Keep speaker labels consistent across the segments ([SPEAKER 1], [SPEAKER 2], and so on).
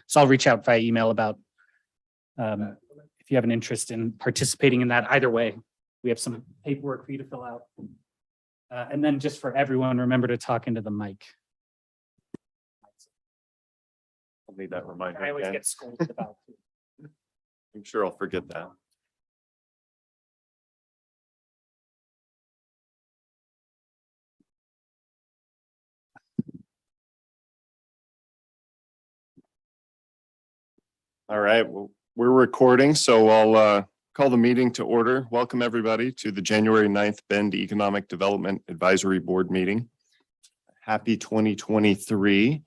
[SPEAKER 1] So I'll reach out via email about if you have an interest in participating in that. Either way, we have some paperwork for you to fill out. And then just for everyone, remember to talk into the mic.
[SPEAKER 2] I'll need that reminder.
[SPEAKER 1] I always
[SPEAKER 2] again.
[SPEAKER 1] get scolded about it.
[SPEAKER 2] I'm sure I'll forget that. All right, well, we're recording, so I'll call the meeting to order. Welcome, everybody, to the January 9th Bend Economic Development Advisory Board meeting. Happy 2023.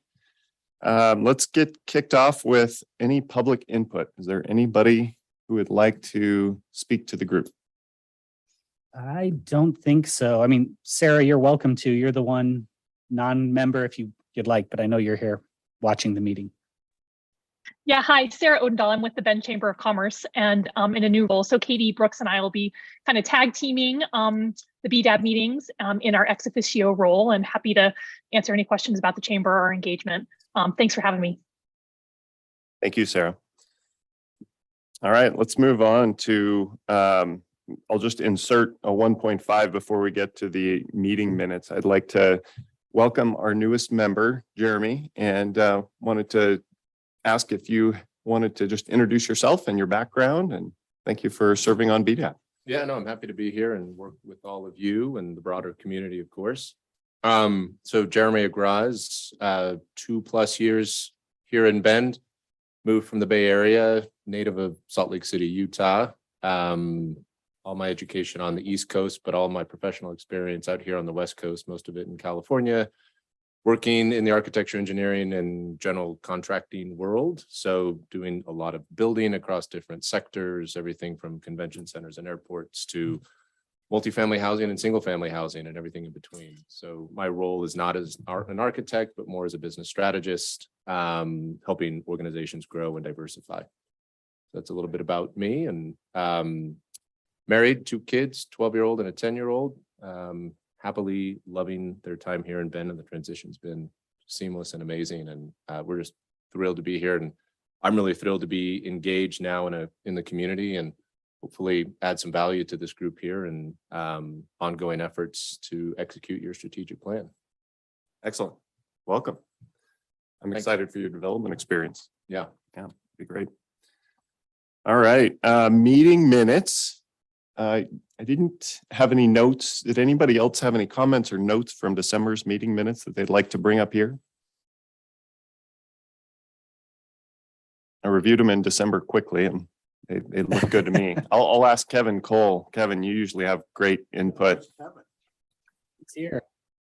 [SPEAKER 2] Let's get kicked off with any public input. Is there anybody who would like to speak to the group?
[SPEAKER 1] I don't think so. I mean, Sarah, you're welcome to. You're the one non-member if you'd like, but I know you're here watching the meeting.
[SPEAKER 3] Yeah, hi, Sarah Odendahl. I'm with the Bend Chamber of Commerce and in a new role. So Katie Brooks and I will be kind of tag teaming the BDAB meetings in our ex officio role, and happy to answer any questions about the chamber or engagement. Thanks for having me.
[SPEAKER 2] Thank you, Sarah. All right, let's move on to, I'll just insert a 1.5 before we get to the meeting minutes. I'd like to welcome our newest member, Jeremy, and wanted to ask if you wanted to just introduce yourself and your background, and thank you for serving on BDAB.
[SPEAKER 4] Yeah, no, I'm happy to be here and work with all of you and the broader community, of course. So Jeremy Agraz, 2+ years here in Bend, moved from the Bay Area, native of Salt Lake City, Utah. All my education on the East Coast, but all my professional experience out here on the West Coast, most of it in California, working in the architecture, engineering, and general contracting world. So doing a lot of building across different sectors, everything from convention centers and airports to multifamily housing and single family housing and everything in between. So my role is not as an architect, but more as a business strategist, helping organizations grow and diversify. That's a little bit about me, and married, 2 kids, 12-year-old and a 10-year-old. Happily loving their time here in Bend, and the transition's been seamless and amazing. And we're just thrilled to be here. And I'm really thrilled to be engaged now in the community, and hopefully add some value to this group here and ongoing efforts to execute your strategic plan.
[SPEAKER 2] Excellent. Welcome. I'm excited for your development experience.
[SPEAKER 4] Yeah.
[SPEAKER 2] Be great. All right, meeting minutes. I didn't have any notes. Did anybody else have any comments or notes from December's meeting minutes that they'd like to bring up here? I reviewed them in December quickly, and they look good to me. I'll ask Kevin Cole. Kevin, you usually have great input.
[SPEAKER 1] It's here.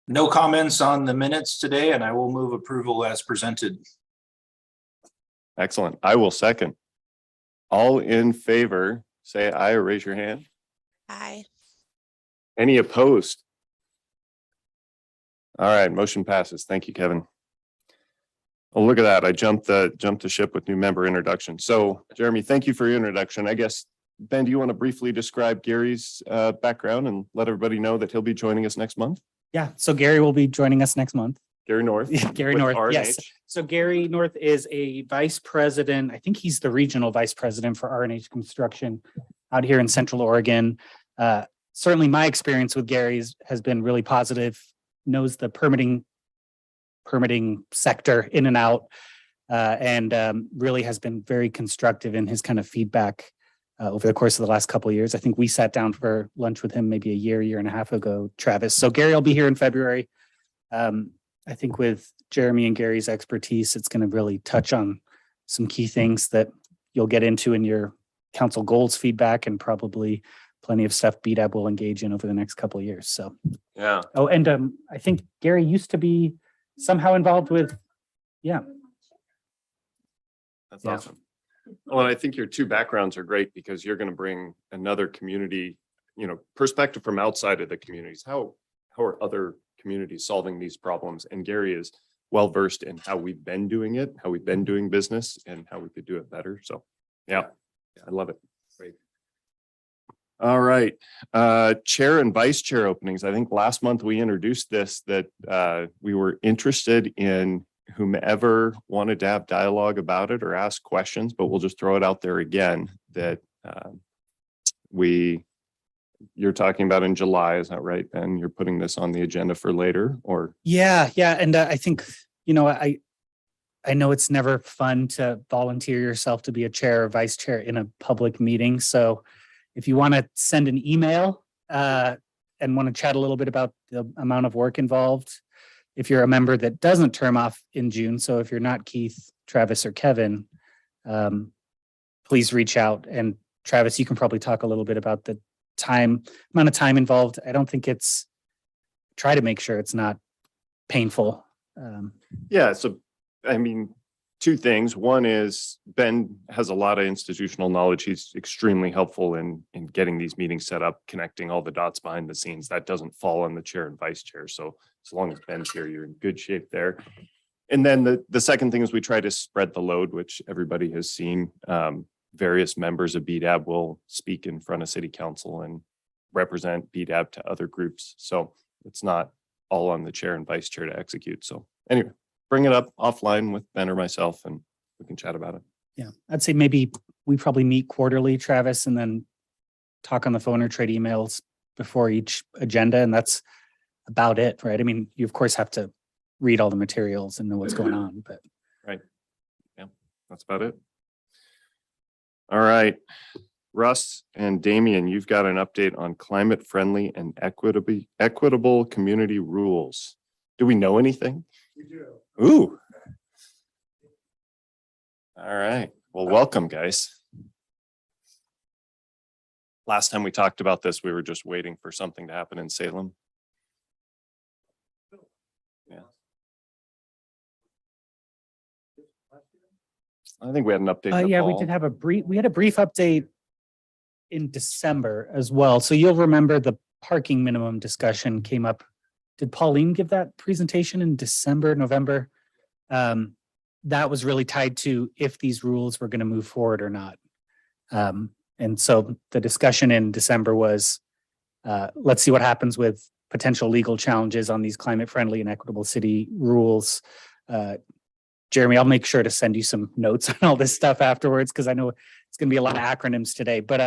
[SPEAKER 5] No comments on the minutes today, and I will move approval as presented.
[SPEAKER 2] Excellent. I will second. All in favor, say aye or raise your hand.
[SPEAKER 6] Aye.
[SPEAKER 2] Any opposed? All right, motion passes. Thank you, Kevin. Oh, look at that. I jumped the ship with new member introduction. So Jeremy, thank you for your introduction. I guess, Ben, do you want to briefly describe Gary's background and let everybody know that he'll be joining us next month?
[SPEAKER 1] Yeah, so Gary will be joining us next month.
[SPEAKER 2] Gary North.
[SPEAKER 1] Gary
[SPEAKER 2] with
[SPEAKER 1] North,
[SPEAKER 2] R&H.
[SPEAKER 1] yes. So Gary North is a vice president. I think he's the regional vice president for R&H Construction out here in Central Oregon. Certainly my experience with Gary has been really positive, knows the permitting sector in and out, and really has been very constructive in his kind of feedback over the course of the last couple of years. I think we sat down for lunch with him maybe a year and a half ago, Travis. So Gary will be here in February. I think with Jeremy and Gary's expertise, it's going to really touch on some key things that you'll get into in your council goals feedback, and probably plenty of stuff BDAB will engage in over the next couple of years. So,
[SPEAKER 2] Yeah.
[SPEAKER 1] oh, and I think Gary used to be somehow involved with,
[SPEAKER 2] That's
[SPEAKER 1] Yeah.
[SPEAKER 2] awesome. Well, and I think your 2 backgrounds are great because you're going to bring another community, perspective from outside of the communities. How are other communities solving these problems? And Gary is well-versed in how we've been doing it, how we've been doing business, and how we could do it better. So, yeah, I love it.
[SPEAKER 4] Great.
[SPEAKER 2] All right, chair and vice chair openings. I think last month we introduced this, that we were interested in whomever wanted to have dialogue about it or ask questions, but we'll just throw it out there again that you're talking about in July, is that right, Ben? You're putting this on the agenda for later, or?
[SPEAKER 1] Yeah. And I think, I know it's never fun to volunteer yourself to be a chair or vice chair in a public meeting. So if you want to send an email and want to chat a little bit about the amount of work involved, if you're a member that doesn't term off in June, so if you're not Keith, Travis, or Kevin, please reach out. And Travis, you can probably talk a little bit about the amount of time involved. I don't think try to make sure it's not painful.
[SPEAKER 2] Yeah, so I mean, two things. One is Ben has a lot of institutional knowledge. He's extremely helpful in getting these meetings set up, connecting all the dots behind the scenes. That doesn't fall on the chair and vice chair. So as long as Ben's here, you're in good shape there. And then the second thing is we try to spread the load, which everybody has seen. Various members of BDAB will speak in front of city council and represent BDAB to other groups. So it's not all on the chair and vice chair to execute. So anyway, bring it up offline with Ben or myself and we can chat about it.
[SPEAKER 1] Yeah, I'd say maybe we probably meet quarterly, Travis, and then talk on the phone or trade emails before each agenda. And that's about it, right? I mean, you of course have to read all the materials and know what's going on, but.
[SPEAKER 2] Right. Yeah, that's about it. All right. Russ and Damian, you've got an update on climate friendly and equitable community rules. Do we know anything?
[SPEAKER 6] We do.
[SPEAKER 2] Ooh. All right. Well, welcome, guys. Last time we talked about this, we were just waiting for something to happen in Salem. Yeah. I think we had an update. in the
[SPEAKER 1] Yeah, we
[SPEAKER 2] fall.
[SPEAKER 1] did have we had a brief update in December as well. So you'll remember the parking minimum discussion came up. Did Pauline give that presentation in December, November? That was really tied to if these rules were going to move forward or not. And so the discussion in December was, let's see what happens with potential legal challenges on these climate friendly and equitable city rules. Jeremy, I'll make sure to send you some notes on all this stuff afterwards, because I know it's going to be a lot of acronyms today. But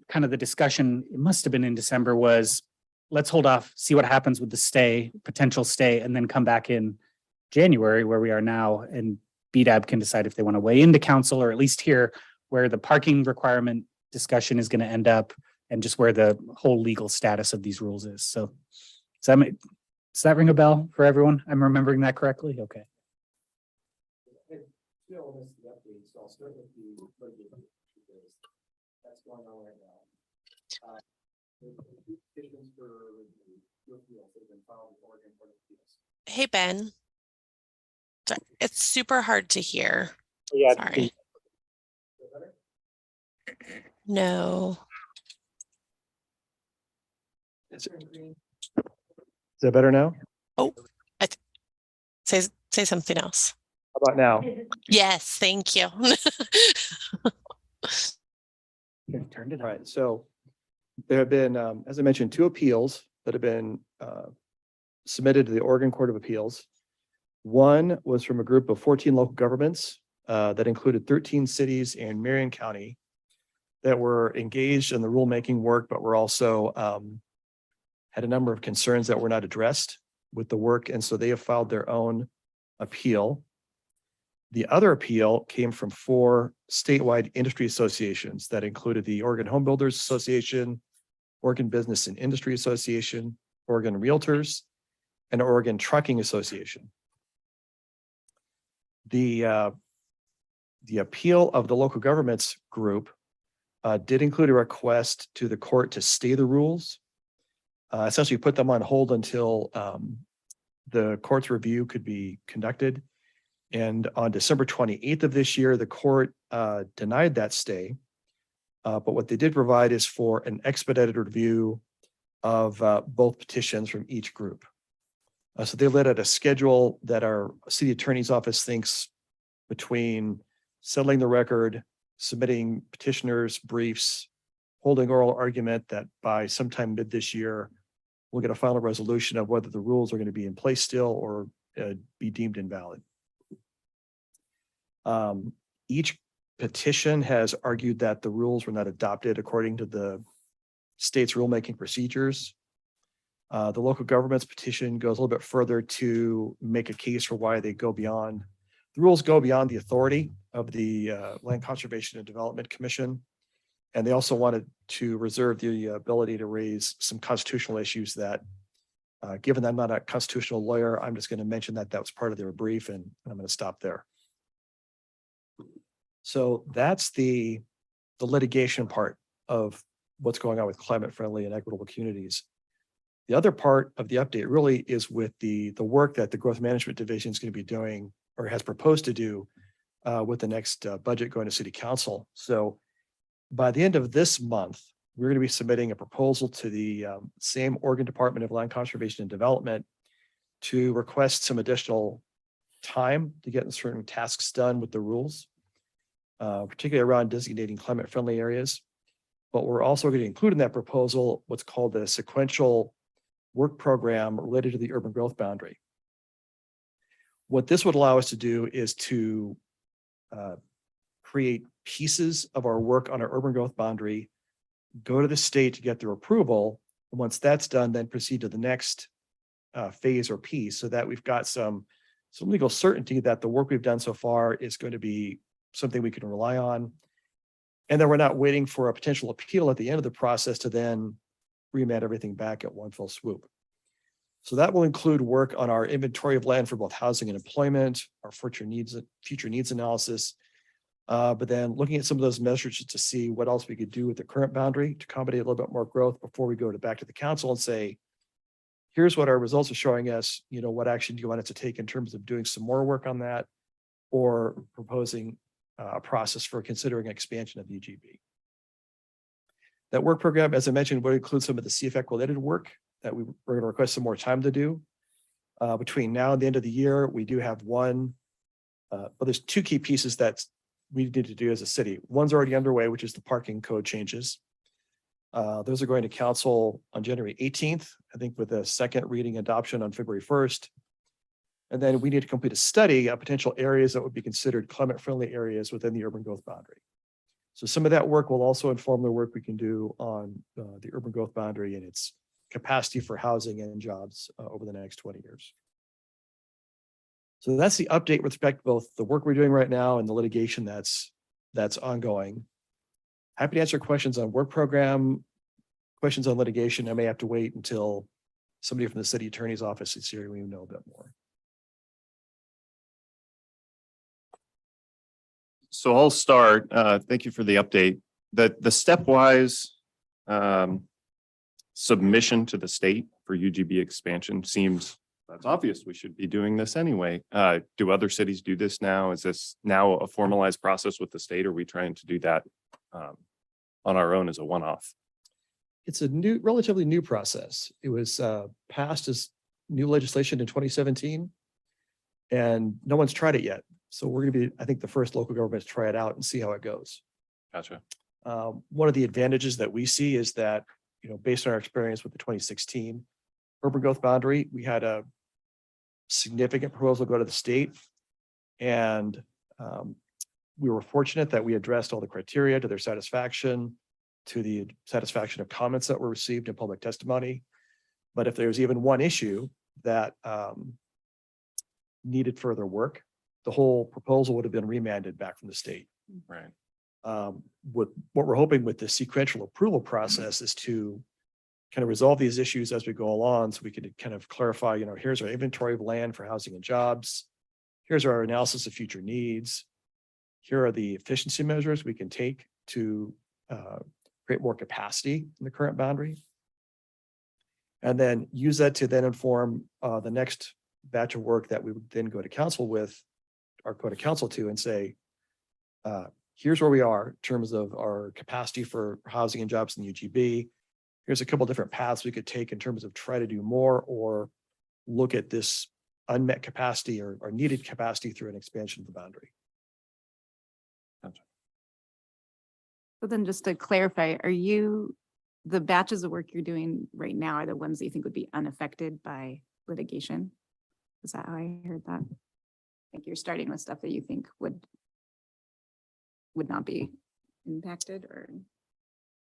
[SPEAKER 1] kind of the discussion, it must have been in December, was let's hold off, see what happens with the potential stay, and then come back in January where we are now, and BDAB can decide if they want to weigh into council, or at least hear where the parking requirement discussion is going to end up and just where the whole legal status of these rules is. So does that ring a bell for everyone? I'm remembering that correctly? Okay.
[SPEAKER 6] Still missed the update, so I'll start with the regular because that's going on right now. The petitions for the appeals that have been filed with Oregon Court of Appeals.
[SPEAKER 7] Hey, Ben. Sorry, it's super hard to hear.
[SPEAKER 1] Yeah.
[SPEAKER 7] Sorry. No.
[SPEAKER 6] Is that better now?
[SPEAKER 7] Oh, say something else.
[SPEAKER 6] How about now?
[SPEAKER 7] Yes, thank you.
[SPEAKER 1] Turned it
[SPEAKER 6] All
[SPEAKER 1] on.
[SPEAKER 6] right, so there have been, as I mentioned, 2 appeals that have been submitted to the Oregon Court of Appeals. One was from a group of 14 local governments that included 13 cities and Marion County that were engaged in the rulemaking work, but were also had a number of concerns that were not addressed with the work. And so they have filed their own appeal. The other appeal came from 4 statewide industry associations that included the Oregon Home Builders Association, Oregon Business and Industry Association, Oregon Realtors, and Oregon Trucking Association. The appeal of the local governments group did include a request to the court to stay the rules, essentially put them on hold until the court's review could be conducted. And on December 28th of this year, the court denied that stay. But what they did provide is for an expedited review of both petitions from each group. So they laid out a schedule that our city attorney's office thinks between settling the record, submitting petitioners' briefs, holding oral argument, that by sometime mid this year, we'll get a final resolution of whether the rules are going to be in place still or be deemed invalid. Each petition has argued that the rules were not adopted according to the state's rulemaking procedures. The local government's petition goes a little bit further to make a case for why they go beyond, the rules go beyond the authority of the Land Conservation and Development Commission. And they also wanted to reserve the ability to raise some constitutional issues that, given that I'm not a constitutional lawyer, I'm just going to mention that that was part of their brief, and I'm going to stop there. So that's the litigation part of what's going on with climate friendly and equitable communities. The other part of the update really is with the work that the Growth Management Division is going to be doing, or has proposed to do, with the next budget going to City Council. So by the end of this month, we're going to be submitting a proposal to the same Oregon Department of Land Conservation and Development to request some additional time to get certain tasks done with the rules, particularly around designating climate friendly areas. But we're also going to include in that proposal what's called a sequential work program related to the urban growth boundary. What this would allow us to do is to create pieces of our work on our urban growth boundary, go to the state to get their approval. And once that's done, then proceed to the next phase or piece, so that we've got some legal certainty that the work we've done so far is going to be something we can rely on. And then we're not waiting for a potential appeal at the end of the process to then remand everything back at one fell swoop. So that will include work on our inventory of land for both housing and employment, our future needs analysis, but then looking at some of those measures to see what else we could do with the current boundary to accommodate a little bit more growth before we go back to the council and say, here's what our results are showing us. You know, what action do you want us to take in terms of doing some more work on that, or proposing a process for considering expansion of UGB. That work program, as I mentioned, would include some of the CFEC related work that we're going to request some more time to do. Between now and the end of the year, we do have one, well, there's two key pieces that we need to do as a city. One's already underway, which is the parking code changes. Those are going to council on January 18th, I think, with a second reading adoption on February 1st. And then we need to complete a study of potential areas that would be considered climate friendly areas within the urban growth boundary. So some of that work will also inform the work we can do on the urban growth boundary and its capacity for housing and jobs over the next 20 years. So that's the update with respect to both the work we're doing right now and the litigation that's ongoing. Happy to answer questions on work program, questions on litigation. I may have to wait until somebody from the city attorney's office is here and we know a bit more.
[SPEAKER 2] So I'll start. Thank you for the update. The stepwise submission to the state for UGB expansion seems, that's obvious. We should be doing this anyway. Do other cities do this now? Is this now a formalized process with the state? Or are we trying to do that on our own as a one-off?
[SPEAKER 6] It's a relatively new process. It was passed as new legislation in 2017, and no one's tried it yet. So we're going to be, I think, the first local government to try it out and see how it goes.
[SPEAKER 2] Gotcha.
[SPEAKER 6] One of the advantages that we see is that, you know, based on our experience with the 2016 urban growth boundary, we had a significant proposal go to the state, and we were fortunate that we addressed all the criteria to their satisfaction, to the satisfaction of comments that were received in public testimony. But if there's even one issue that needed further work, the whole proposal would have been remanded back from the state.
[SPEAKER 2] Right.
[SPEAKER 6] What we're hoping with the sequential approval process is to kind of resolve these issues as we go along, so we could kind of clarify, you know, here's our inventory of land for housing and jobs. Here's our analysis of future needs. Here are the efficiency measures we can take to create more capacity in the current boundary. And then use that to then inform the next batch of work that we would then go to council with, or go to council to, and say, here's where we are in terms of our capacity for housing and jobs in the UGB. Here's a couple of different paths we could take in terms of try to do more, or look at this unmet capacity or needed capacity through an expansion of the boundary.
[SPEAKER 8] So then just to clarify, are the batches of work you're doing right now are the ones that you think would be unaffected by litigation? Is that how I heard that? Like you're starting with stuff that you think would not be impacted or?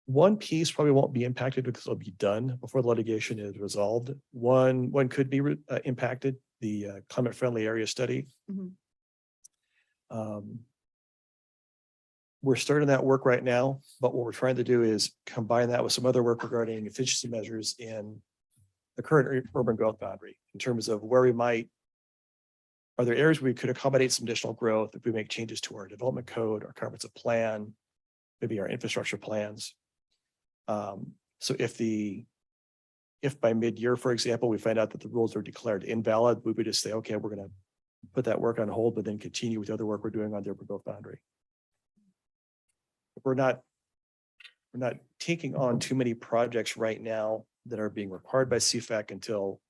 [SPEAKER 6] One piece probably won't be impacted because it'll be done before the litigation is resolved. One could be impacted, the climate friendly area study.
[SPEAKER 8] Mhm.
[SPEAKER 6] We're starting that work right now, but what we're trying to do is combine that with some other work regarding efficiency measures in the current urban growth boundary in terms of where we might, are there areas where we could accommodate some additional growth if we make changes to our development code, our comprehensive plan, maybe our infrastructure plans. So if by mid-year, for example, we find out that the rules are declared invalid, we would just say, okay, we're going to put that work on hold, but then continue with the other work we're doing on the urban growth boundary. We're not taking on too many projects right now that are being required by CFAC until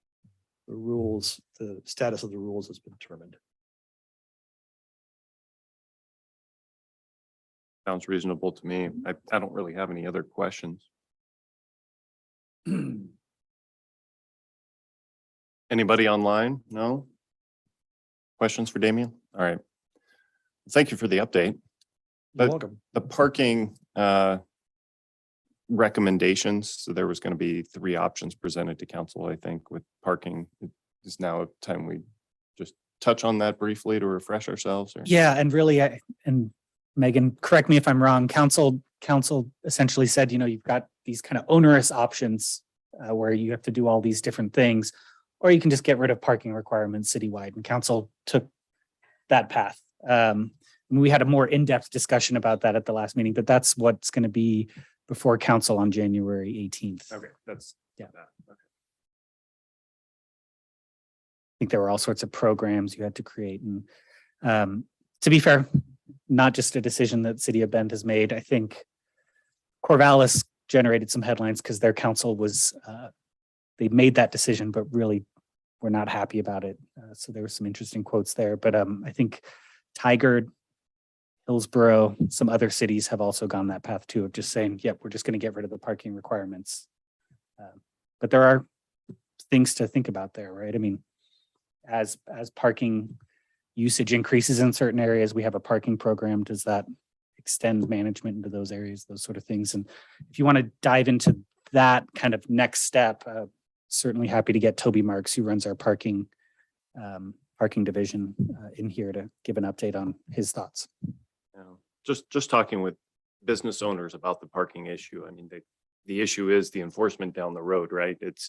[SPEAKER 6] the status of the rules has been determined.
[SPEAKER 2] Sounds reasonable to me. I don't really have any other questions. Anybody online? No? Questions for Damien? All right. Thank you for the update.
[SPEAKER 6] You're
[SPEAKER 2] But-
[SPEAKER 6] welcome.
[SPEAKER 2] The parking recommendations, so there was going to be 3 options presented to council, I think, with parking. It is now a time we just touch on that briefly to refresh ourselves. Or?
[SPEAKER 1] Yeah, and really, and Megan, correct me if I'm wrong, council essentially said, you've got these kind of onerous options where you have to do all these different things, or you can just get rid of parking requirements citywide, and council took that path. We had a more in-depth discussion about that at the last meeting, but that's what's going to be before council on January 18th.
[SPEAKER 2] Okay, that's
[SPEAKER 1] Yeah.
[SPEAKER 2] that. Okay.
[SPEAKER 1] I think there were all sorts of programs you had to create. And to be fair, not just a decision that City of Bend has made. I think Corvallis generated some headlines because their council was, they made that decision, but really were not happy about it. So there were some interesting quotes there. But I think Tigard, Hillsborough, some other cities have also gone that path too, of just saying, yep, we're just going to get rid of the parking requirements. But there are things to think about there, right? I mean, as parking usage increases in certain areas, we have a parking program. Does that extend management into those areas, those sort of things? And if you want to dive into that kind of next step, certainly happy to get Toby Marks, who runs our parking division, in here to give an update on his thoughts.
[SPEAKER 2] Yeah. Just talking with business owners about the parking issue. I mean, the issue is the enforcement down the road, right? It's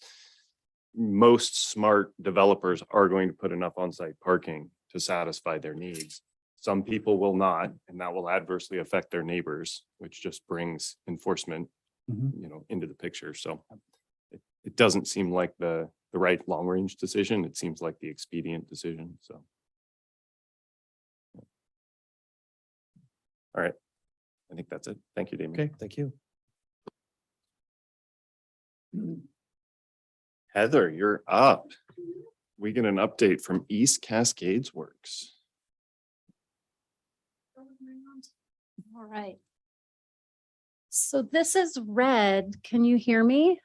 [SPEAKER 2] most smart developers are going to put enough on-site parking to satisfy their needs. Some people will not, and that will adversely affect their neighbors, which just brings enforcement, into the picture. So it doesn't seem like the right long-range decision. It seems like the expedient decision. So. All right. I think that's it. Thank you, Damien.
[SPEAKER 6] Okay, thank you.
[SPEAKER 2] Heather, you're up. We get an update from East Cascades Works.
[SPEAKER 9] All right. So this is red. Can you hear me?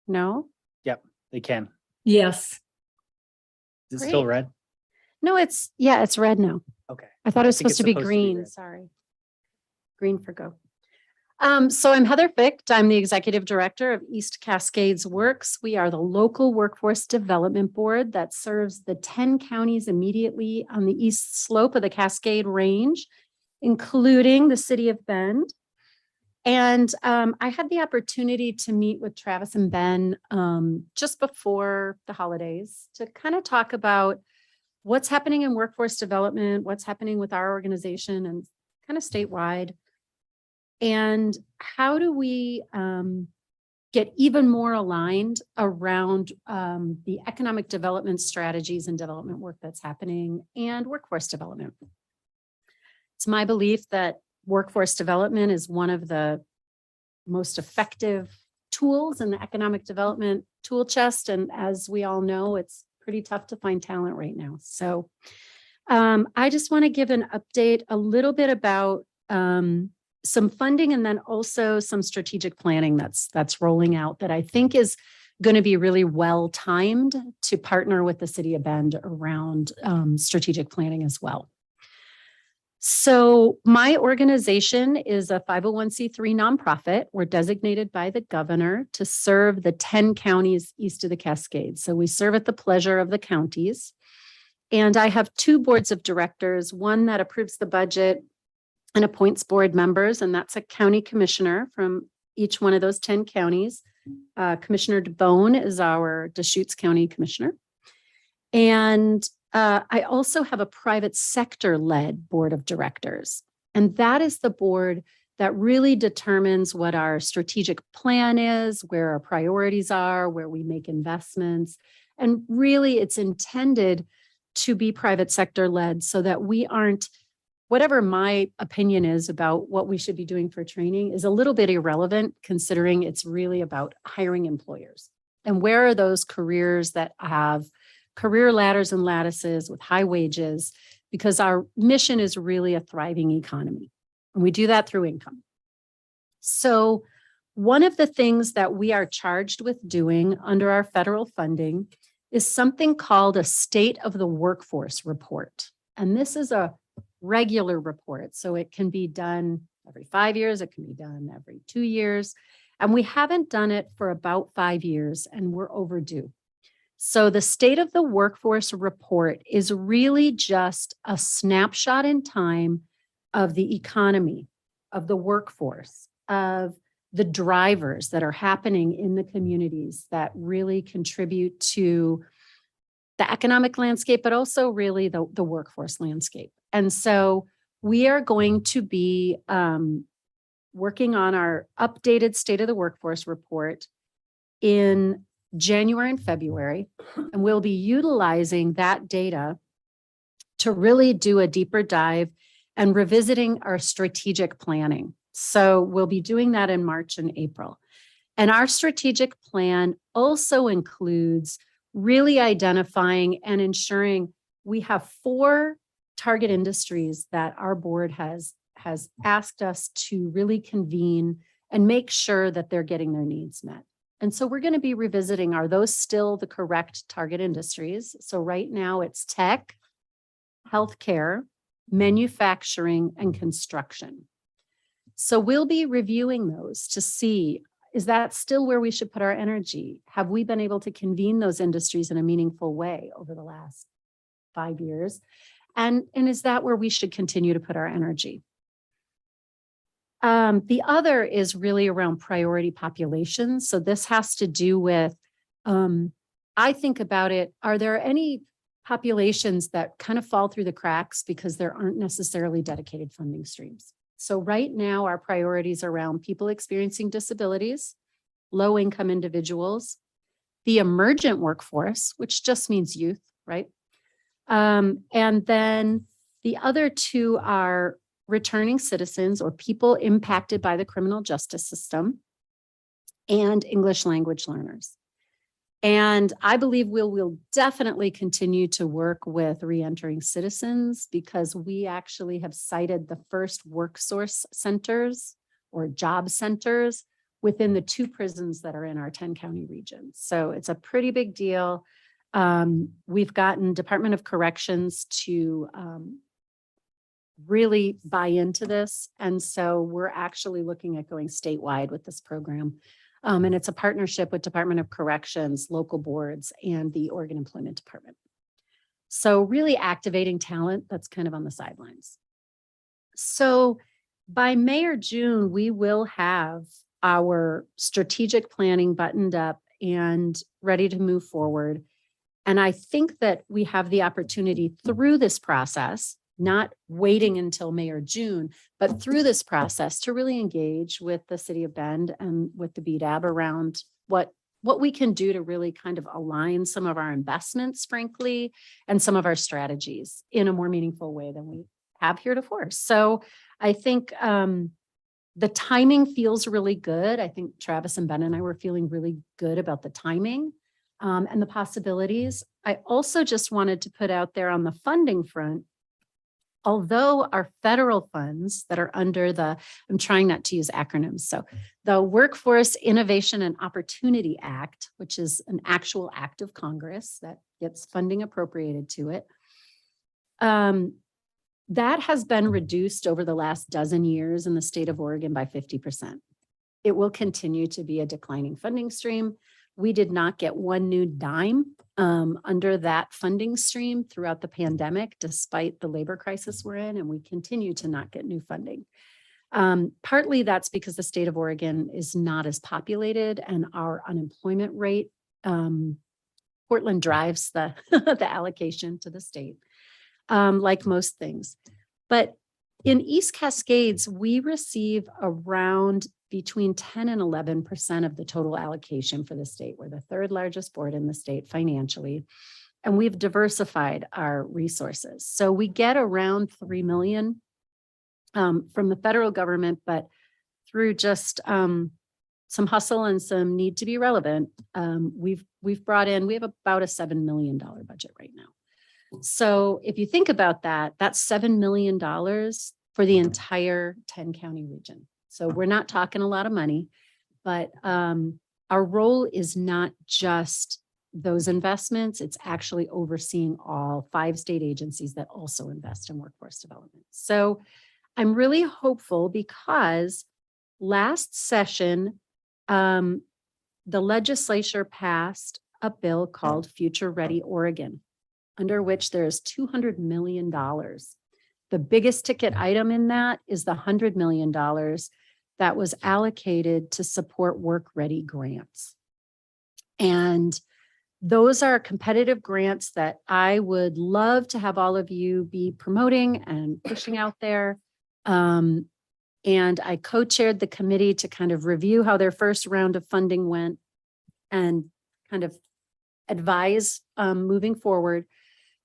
[SPEAKER 9] No?
[SPEAKER 1] They can.
[SPEAKER 9] Yes.
[SPEAKER 1] Is it still
[SPEAKER 9] Great.
[SPEAKER 1] red?
[SPEAKER 9] No, it's red now.
[SPEAKER 1] Okay.
[SPEAKER 9] I thought it was
[SPEAKER 1] think
[SPEAKER 9] supposed to be
[SPEAKER 1] it's supposed to be
[SPEAKER 9] green.
[SPEAKER 1] red.
[SPEAKER 9] Sorry. Green for go. So I'm Heather Ficht. I'm the executive director of East Cascades Works. We are the local workforce development board that serves the 10 counties immediately on the east slope of the Cascade Range, including the city of Bend. And I had the opportunity to meet with Travis and Ben just before the holidays to kind of talk about what's happening in workforce development, what's happening with our organization and kind of statewide. And how do we get even more aligned around the economic development strategies and development work that's happening and workforce development? It's my belief that workforce development is one of the most effective tools in the economic development tool chest. And as we all know, it's pretty tough to find talent right now. So I just want to give an update a little bit about some funding and then also some strategic planning that's rolling out that I think is going to be really well timed to partner with the city of Bend around strategic planning as well. So my organization is a 501c3 nonprofit. We're designated by the governor to serve the 10 counties east of the Cascades. So we serve at the pleasure of the counties. And I have 2 boards of directors, one that approves the budget and appoints board members, and that's a county commissioner from each one of those 10 counties. Commissioner DeBone is our Deschutes County Commissioner. And I also have a private sector-led board of directors. And that is the board that really determines what our strategic plan is, where our priorities are, where we make investments. And really, it's intended to be private sector-led so that we aren't, whatever my opinion is about what we should be doing for training is a little bit irrelevant, considering it's really about hiring employers. And where are those careers that have career ladders and lattices with high wages, because our mission is really a thriving economy. And we do that through income. So one of the things that we are charged with doing under our federal funding is something called a State of the Workforce report. And this is a regular report. So it can be done every 5 years, it can be done every 2 years. And we haven't done it for about 5 years, and we're overdue. So the State of the Workforce report is really just a snapshot in time of the economy, of the workforce, of the drivers that are happening in the communities that really contribute to the economic landscape, but also really the workforce landscape. And so we are going to be working on our updated State of the Workforce report in January and February, and we'll be utilizing that data to really do a deeper dive and revisiting our strategic planning. So we'll be doing that in March and April. And our strategic plan also includes really identifying and ensuring we have 4 target industries that our board has asked us to really convene and make sure that they're getting their needs met. And so we're going to be revisiting, are those still the correct target industries? So right now it's tech, healthcare, manufacturing, and construction. So we'll be reviewing those to see, is that still where we should put our energy? Have we been able to convene those industries in a meaningful way over the last 5 years? And is that where we should continue to put our energy? The other is really around priority populations. So this has to do with, I think about it, are there any populations that kind of fall through the cracks because there aren't necessarily dedicated funding streams? So right now, our priorities are around people experiencing disabilities, low-income individuals, the emergent workforce, which just means youth, right? And then the other 2 are returning citizens or people impacted by the criminal justice system and English language learners. And I believe we'll definitely continue to work with reentering citizens, because we actually have cited the first work source centers or job centers within the 2 prisons that are in our 10 county region. So it's a pretty big deal. We've gotten Department of Corrections to really buy into this. And so we're actually looking at going statewide with this program. And it's a partnership with Department of Corrections, local boards, and the Oregon Employment Department. So really activating talent that's kind of on the sidelines. So by May or June, we will have our strategic planning buttoned up and ready to move forward. And I think that we have the opportunity through this process, not waiting until May or June, but through this process to really engage with the city of Bend and with the BDAB around what we can do to really kind of align some of our investments, frankly, and some of our strategies in a more meaningful way than we have heretofore. So I think the timing feels really good. I think Travis and Ben and I were feeling really good about the timing and the possibilities. I also just wanted to put out there on the funding front, although our federal funds that are under I'm trying not to use acronyms. So the Workforce Innovation and Opportunity Act, which is an actual act of Congress that gets funding appropriated to it, that has been reduced over the last dozen years in the state of Oregon by 50%. It will continue to be a declining funding stream. We did not get one new dime under that funding stream throughout the pandemic, despite the labor crisis we're in, and we continue to not get new funding. Partly that's because the state of Oregon is not as populated and our unemployment rate, Portland drives the, the allocation to the state, like most things. But in East Cascades, we receive around between 10 and 11% of the total allocation for the state. We're the third largest board in the state financially, and we've diversified our resources. So we get around 3 million from the federal government, but through just some hustle and some need to be relevant, we've brought in, we have about a $7 million budget right now. So if you think about that, that's $7 million for the entire 10 county region. So we're not talking a lot of money, but our role is not just those investments. It's actually overseeing all 5 state agencies that also invest in workforce development. So I'm really hopeful because last session, the legislature passed a bill called Future Ready Oregon, under which there is $200 million. The biggest ticket item in that is the $100 million that was allocated to support work ready grants. And those are competitive grants that I would love to have all of you be promoting and pushing out there. And I co-chaired the committee to kind of review how their first round of funding went and kind of advise moving forward.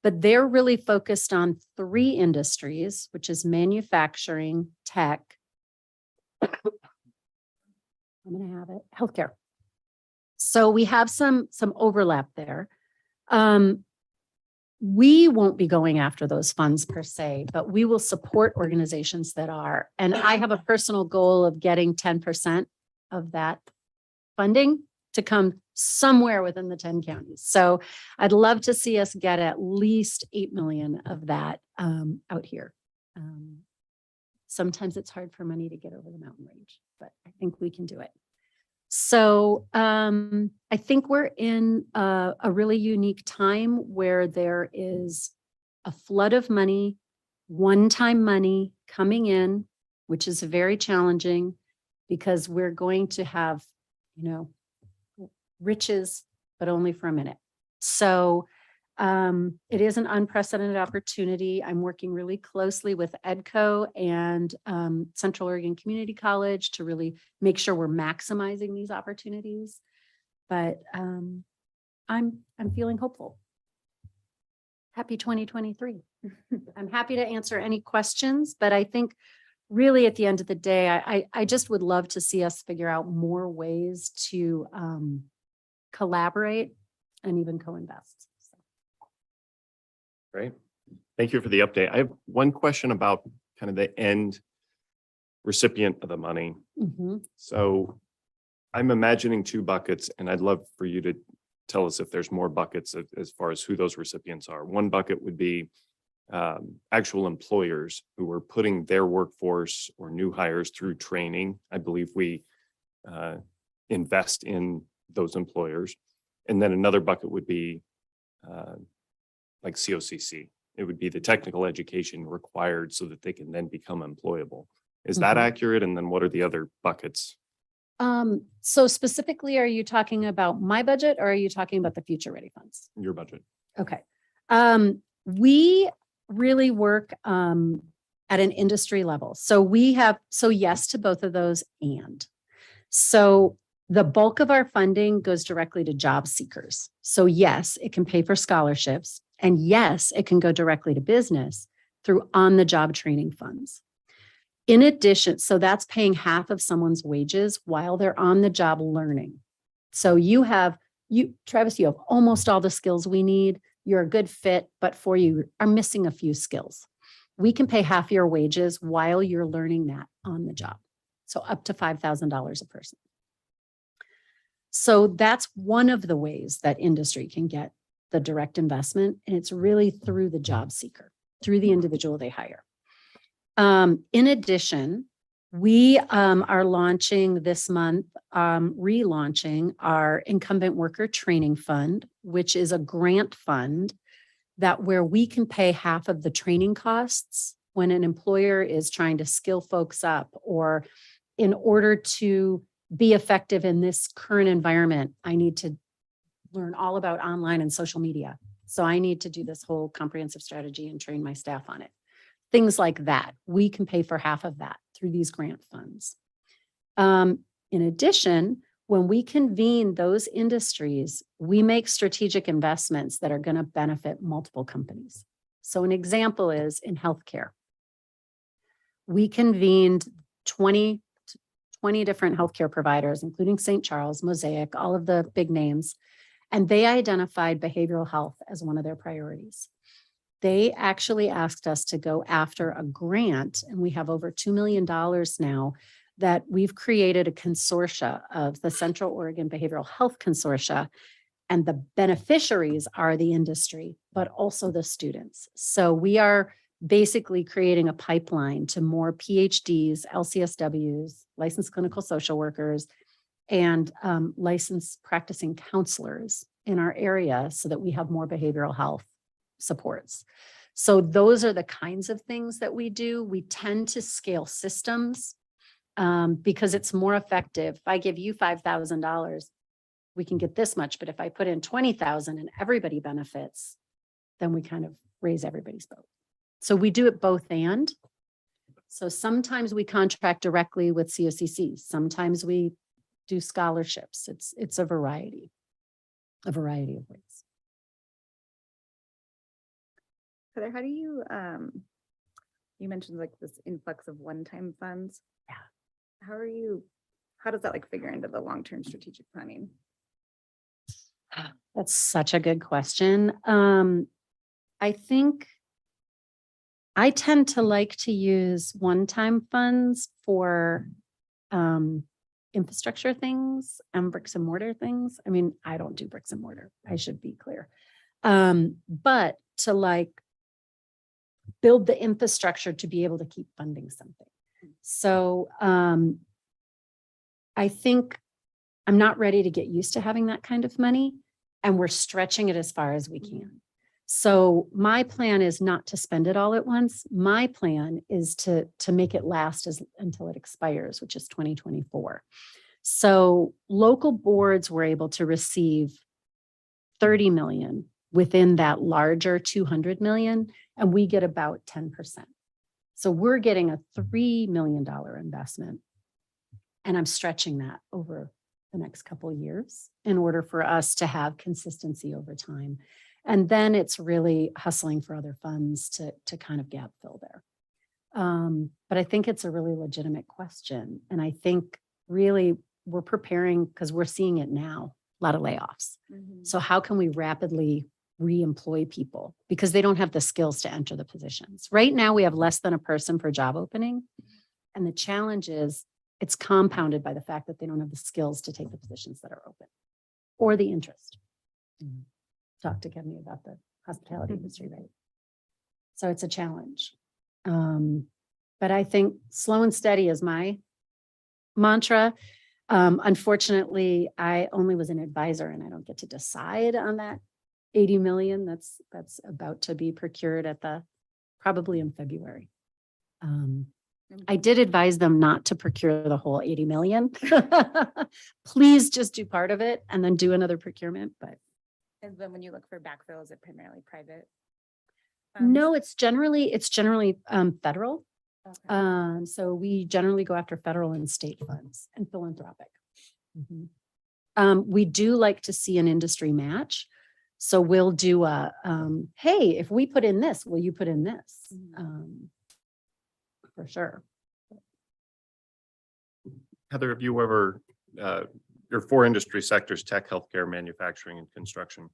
[SPEAKER 9] But they're really focused on 3 industries, which is manufacturing, tech, I'm going to have it, healthcare. So we have some overlap there. We won't be going after those funds per se, but we will support organizations that are. And I have a personal goal of getting 10% of that funding to come somewhere within the 10 counties. So I'd love to see us get at least 8 million of that out here. Sometimes it's hard for money to get over the mountain range, but I think we can do it. So I think we're in a really unique time where there is a flood of money, one-time money coming in, which is very challenging because we're going to have, riches, but only for a minute. So it is an unprecedented opportunity. I'm working really closely with EDCO and Central Oregon Community College to really make sure we're maximizing these opportunities. But I'm feeling hopeful. Happy 2023. I'm happy to answer any questions, but I think really at the end of the day, I just would love to see us figure out more ways to collaborate and even co-invest.
[SPEAKER 2] Great. Thank you for the update. I have one question about kind of the end recipient of the money.
[SPEAKER 9] Mm-hmm.
[SPEAKER 2] So I'm imagining 2 buckets, and I'd love for you to tell us if there's more buckets as far as who those recipients are. One bucket would be actual employers who are putting their workforce or new hires through training. I believe we invest in those employers. And then another bucket would be like COCC. It would be the technical education required so that they can then become employable. Is that accurate? And then what are the other buckets?
[SPEAKER 9] So specifically, are you talking about my budget or are you talking about the Future Ready funds?
[SPEAKER 2] Your budget.
[SPEAKER 9] Okay. We really work at an industry level. So yes to both of those. And so the bulk of our funding goes directly to job seekers. So yes, it can pay for scholarships. And yes, it can go directly to business through on-the-job training funds. In addition, so that's paying half of someone's wages while they're on the job learning. So Travis, you have almost all the skills we need. You're a good fit, but you are missing a few skills. we can pay half your wages while you're learning that on the job. So up to $5,000 a person. So that's one of the ways that industry can get the direct investment. And it's really through the job seeker, through the individual they hire. In addition, we are launching this month, relaunching our Incumbent Worker Training Fund, which is a grant fund that where we can pay half of the training costs when an employer is trying to skill folks up, or in order to be effective in this current environment, I need to learn all about online and social media. So I need to do this whole comprehensive strategy and train my staff on it. Things like that. We can pay for half of that through these grant funds. In addition, when we convene those industries, we make strategic investments that are going to benefit multiple companies. So an example is in healthcare. We convened 20 different healthcare providers, including St. Charles, Mosaic, all of the big names, and they identified behavioral health as one of their priorities. They actually asked us to go after a grant, and we have over $2 million now that we've created a consortia of the Central Oregon Behavioral Health Consortia, and the beneficiaries are the industry, but also the students. So we are basically creating a pipeline to more PhDs, LCSWs, licensed clinical social workers, and licensed practicing counselors in our area so that we have more behavioral health supports. So those are the kinds of things that we do. We tend to scale systems because it's more effective. If I give you $5,000, we can get this much, but if I put in 20,000 and everybody benefits, then we kind of raise everybody's boat. So we do it both and. So sometimes we contract directly with COCCs. Sometimes we do scholarships. It's a variety of ways.
[SPEAKER 8] Heather, how do you, you mentioned like this influx of one-time funds.
[SPEAKER 9] Yeah.
[SPEAKER 8] How does that like figure into the long-term strategic planning?
[SPEAKER 9] That's such a good question. I think I tend to like to use one-time funds for infrastructure things and bricks and mortar things. I mean, I don't do bricks and mortar. I should be clear. But to like build the infrastructure to be able to keep funding something. So I think I'm not ready to get used to having that kind of money, and we're stretching it as far as we can. So my plan is not to spend it all at once. My plan is to make it last until it expires, which is 2024. So local boards were able to receive 30 million within that larger 200 million, and we get about 10%. So we're getting a $3 million investment, and I'm stretching that over the next couple of years in order for us to have consistency over time. And then it's really hustling for other funds to kind of gap fill there. But I think it's a really legitimate question. And I think really we're preparing because we're seeing it now, a lot of layoffs. So how can we rapidly re-employ people because they don't have the skills to enter the positions? Right now, we have less than a person per job opening. And the challenge is it's compounded by the fact that they don't have the skills to take the positions that are open or the interest. Talk to Kevin about the hospitality industry, right? So it's a challenge. But I think slow and steady is my mantra. Unfortunately, I only was an advisor and I don't get to decide on that 80 million that's about to be procured probably in February. I did advise them not to procure the whole 80 million. Please just do part of it and then do another procurement, but.
[SPEAKER 8] And then when you look for backfill, is it primarily private?
[SPEAKER 9] No, it's generally federal.
[SPEAKER 8] Okay.
[SPEAKER 9] So we generally go after federal and state funds and philanthropic. We do like to see an industry match. So we'll do hey, if we put in this, will you put in this? For sure.
[SPEAKER 2] Heather, have you ever, your four industry sectors, tech, healthcare, manufacturing, and construction,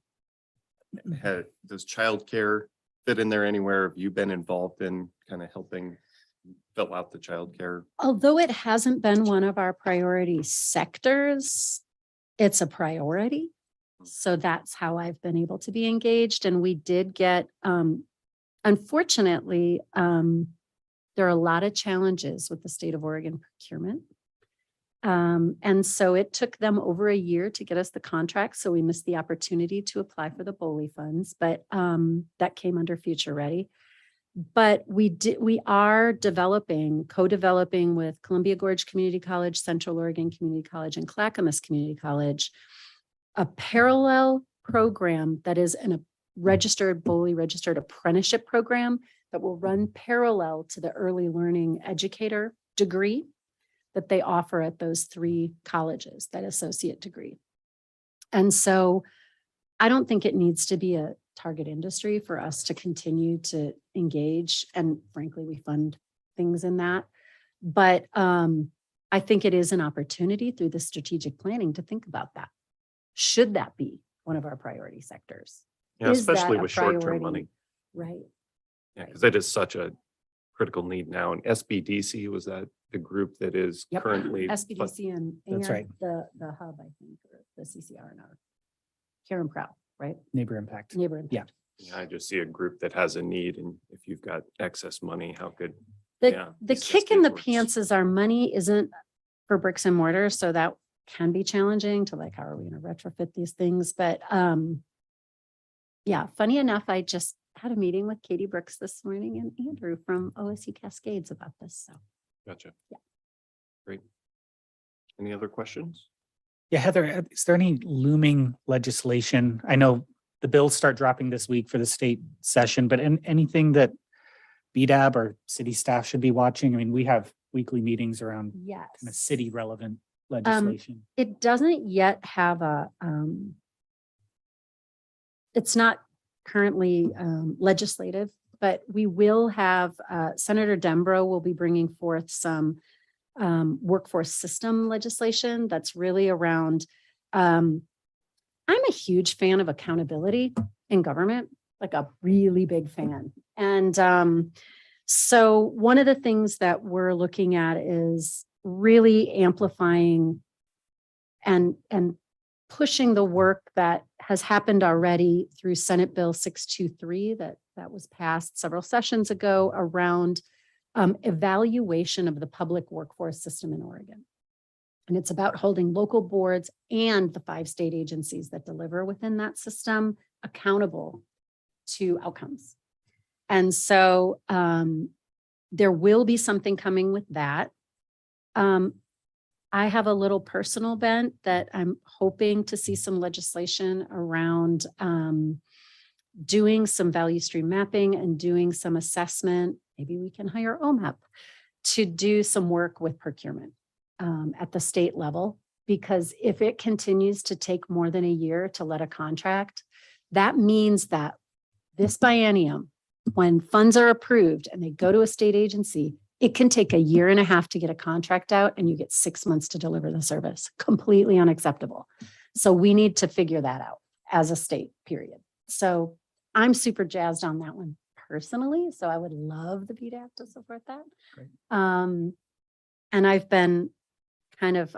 [SPEAKER 2] does childcare fit in there anywhere? Have you been involved in kind of helping fill out the childcare?
[SPEAKER 9] Although it hasn't been one of our priority sectors, it's a priority. So that's how I've been able to be engaged. And we did get, unfortunately, there are a lot of challenges with the state of Oregon procurement. And so it took them over a year to get us the contract. So we missed the opportunity to apply for the BOLI funds, but that came under Future Ready. But we are co-developing with Columbia Gorge Community College, Central Oregon Community College, and Clackamas Community College, a parallel program that is a BOLI registered apprenticeship program that will run parallel to the early learning educator degree that they offer at those 3 colleges, that associate degree. And so I don't think it needs to be a target industry for us to continue to engage. And frankly, we fund things in that. But I think it is an opportunity through the strategic planning to think about that. Should that be one of our priority sectors?
[SPEAKER 2] Yeah,
[SPEAKER 9] Is that
[SPEAKER 2] especially
[SPEAKER 9] a
[SPEAKER 2] with short-term
[SPEAKER 9] priority?
[SPEAKER 2] money.
[SPEAKER 9] Right.
[SPEAKER 2] Yeah, because it is such a critical need now. And SBDC, was that the group that is
[SPEAKER 9] Yep.
[SPEAKER 2] currently?
[SPEAKER 9] SBDC and
[SPEAKER 1] That's right.
[SPEAKER 9] the hub, I think, or the CCR and our Karen Prow, right?
[SPEAKER 1] Neighbor impact.
[SPEAKER 9] Neighbor.
[SPEAKER 1] Yeah.
[SPEAKER 2] Yeah, I just see a group that has a need, and if you've got excess money, how could?
[SPEAKER 9] The,
[SPEAKER 2] Yeah,
[SPEAKER 9] the
[SPEAKER 2] it's
[SPEAKER 9] kick
[SPEAKER 2] just
[SPEAKER 9] in
[SPEAKER 2] it
[SPEAKER 9] the
[SPEAKER 2] works.
[SPEAKER 9] pants is our money isn't for bricks and mortar, so that can be challenging to like, how are we going to retrofit these things? But yeah, funny enough, I just had a meeting with Katie Brooks this morning and Andrew from OSU Cascades about this. So
[SPEAKER 2] Gotcha.
[SPEAKER 9] Yeah.
[SPEAKER 2] Great. Any other questions?
[SPEAKER 1] Yeah, Heather, is there any looming legislation? I know the bills start dropping this week for the state session, but anything that BDAB or city staff should be watching? I mean, we have weekly meetings around
[SPEAKER 9] yes,
[SPEAKER 1] kind of city relevant legislation.
[SPEAKER 9] it doesn't yet have it's not currently legislative, but we will have, Senator Dembro will be bringing forth some workforce system legislation that's really around, I'm a huge fan of accountability in government, like a really big fan. And so one of the things that we're looking at is really amplifying and pushing the work that has happened already through Senate Bill 623 that was passed several sessions ago around evaluation of the public workforce system in Oregon. And it's about holding local boards and the 5 state agencies that deliver within that system accountable to outcomes. And so there will be something coming with that. I have a little personal bent that I'm hoping to see some legislation around doing some value stream mapping and doing some assessment. Maybe we can hire OMAP to do some work with procurement at the state level, because if it continues to take more than a year to let a contract, that means that this biennium, when funds are approved and they go to a state agency, it can take a year and a half to get a contract out and you get 6 months to deliver the service. Completely unacceptable. So we need to figure that out as a state, period. So I'm super jazzed on that one personally. So I would love the BDAP to support that.
[SPEAKER 1] Great.
[SPEAKER 9] And I've been kind of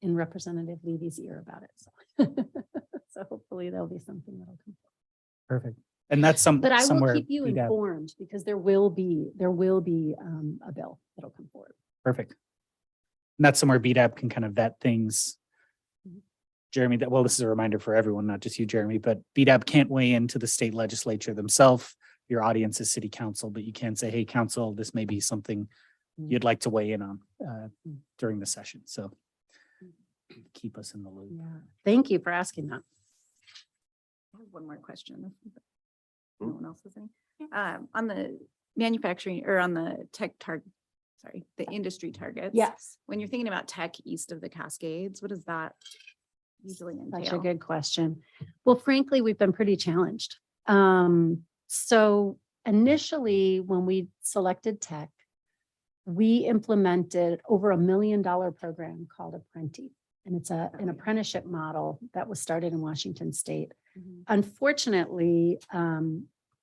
[SPEAKER 9] in Representative Levy's ear about it. So, so hopefully there'll be something that'll come.
[SPEAKER 1] Perfect. And that's
[SPEAKER 9] But I will
[SPEAKER 1] somewhere
[SPEAKER 9] keep you
[SPEAKER 1] BDAB
[SPEAKER 9] informed because there will be a bill that'll come forward.
[SPEAKER 1] Perfect. And that's somewhere BDAB can kind of vet things. Jeremy, well, this is a reminder for everyone, not just you, Jeremy, but BDAB can't weigh into the state legislature themselves. Your audience is city council, but you can say, hey, council, this may be something you'd like to weigh in on during the session. So keep us in the loop.
[SPEAKER 9] Yeah. Thank you for asking that.
[SPEAKER 8] I have one more question. No one else has any. On the manufacturing or on the tech target, sorry, the industry targets.
[SPEAKER 9] Yes.
[SPEAKER 8] When you're thinking about tech east of the Cascades, what does that usually entail?
[SPEAKER 9] Such a good question. Well, frankly, we've been pretty challenged. So initially, when we selected tech, we implemented over $1 million program called Apprenti. And it's an apprenticeship model that was started in Washington State.
[SPEAKER 8] Mhm.
[SPEAKER 9] Unfortunately,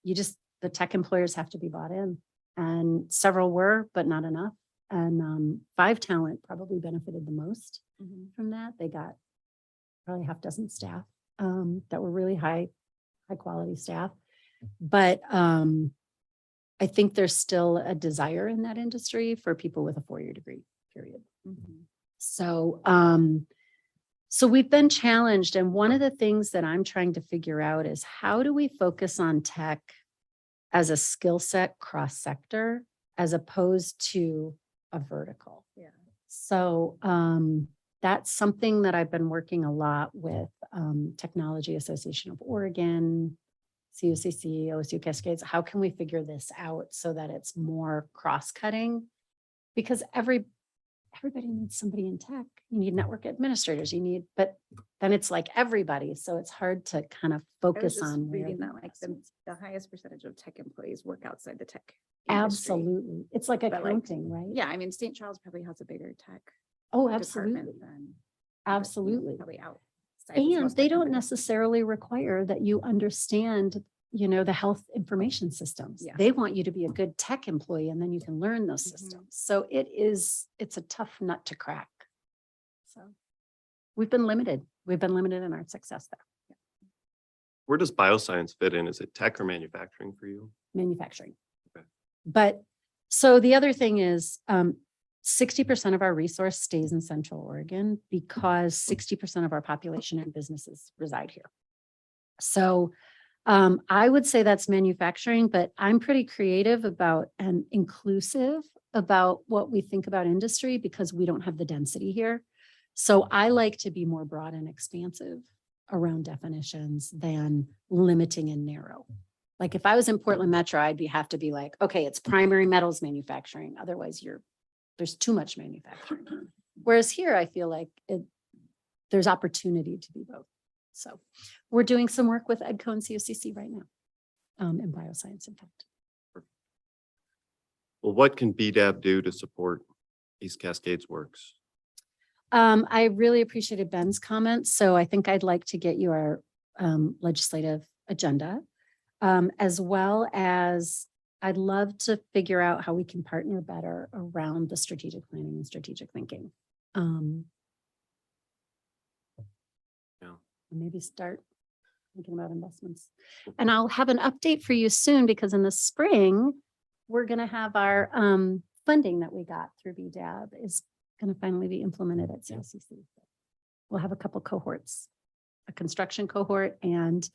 [SPEAKER 9] the tech employers have to be bought in, and several were, but not enough. And 5 Talent probably benefited the most from that. They got probably half dozen staff that were really high quality staff. But I think there's still a desire in that industry for people with a 4-year degree, period. So, so we've been challenged. And one of the things that I'm trying to figure out is how do we focus on tech as a skill set cross sector as opposed to a vertical?
[SPEAKER 8] Yeah.
[SPEAKER 9] So that's something that I've been working a lot with Technology Association of Oregon, CUCC, OSU Cascades. How can we figure this out so that it's more cross-cutting? Because everybody needs somebody in tech. You need network administrators, but then it's like everybody. So it's hard to kind of
[SPEAKER 8] I was
[SPEAKER 9] focus
[SPEAKER 8] just
[SPEAKER 9] on where
[SPEAKER 8] reading
[SPEAKER 9] the
[SPEAKER 8] that like
[SPEAKER 9] investments-
[SPEAKER 8] the highest percentage of tech employees work outside the tech industry.
[SPEAKER 9] Absolutely. It's like
[SPEAKER 8] But, like,
[SPEAKER 9] accounting, right?
[SPEAKER 8] Yeah, I mean, St. Charles probably has a bigger tech
[SPEAKER 9] Oh,
[SPEAKER 8] department
[SPEAKER 9] absolutely.
[SPEAKER 8] than.
[SPEAKER 9] Absolutely.
[SPEAKER 8] Probably outside.
[SPEAKER 9] And
[SPEAKER 8] most
[SPEAKER 9] they
[SPEAKER 8] tech
[SPEAKER 9] don't
[SPEAKER 8] companies.
[SPEAKER 9] necessarily require that you understand, the health information systems.
[SPEAKER 8] Yeah.
[SPEAKER 9] They want you to be a good tech employee and then you can learn those
[SPEAKER 8] Mhm.
[SPEAKER 9] systems. So it's a tough nut to crack. So we've been limited. We've been limited in our success there.
[SPEAKER 2] Where does bioscience fit in? Is it tech or manufacturing for you?
[SPEAKER 9] Manufacturing.
[SPEAKER 2] Okay.
[SPEAKER 9] But so the other thing is 60% of our resource stays in Central Oregon because 60% of our population and businesses reside here. So I would say that's manufacturing, but I'm pretty creative about and inclusive about what we think about industry because we don't have the density here. So I like to be more broad and expansive around definitions than limiting and narrow. Like if I was in Portland Metro, have to be like, okay, it's primary metals manufacturing. Otherwise there's too much manufacturing. Whereas here, I feel like there's opportunity to be both. So we're doing some work with EDCO and COCC right now in bioscience, in fact.
[SPEAKER 2] Well, what can BDAB do to support East Cascades Works?
[SPEAKER 9] I really appreciated Ben's comments. So I think I'd like to get you our legislative agenda, as well as I'd love to figure out how we can partner better around the strategic planning and strategic thinking.
[SPEAKER 2] Yeah.
[SPEAKER 9] Maybe start thinking about investments. And I'll have an update for you soon because in the spring, we're going to have our funding that we got through BDAB is going to finally be implemented at CLCC. We'll have a couple cohorts, a construction cohort, and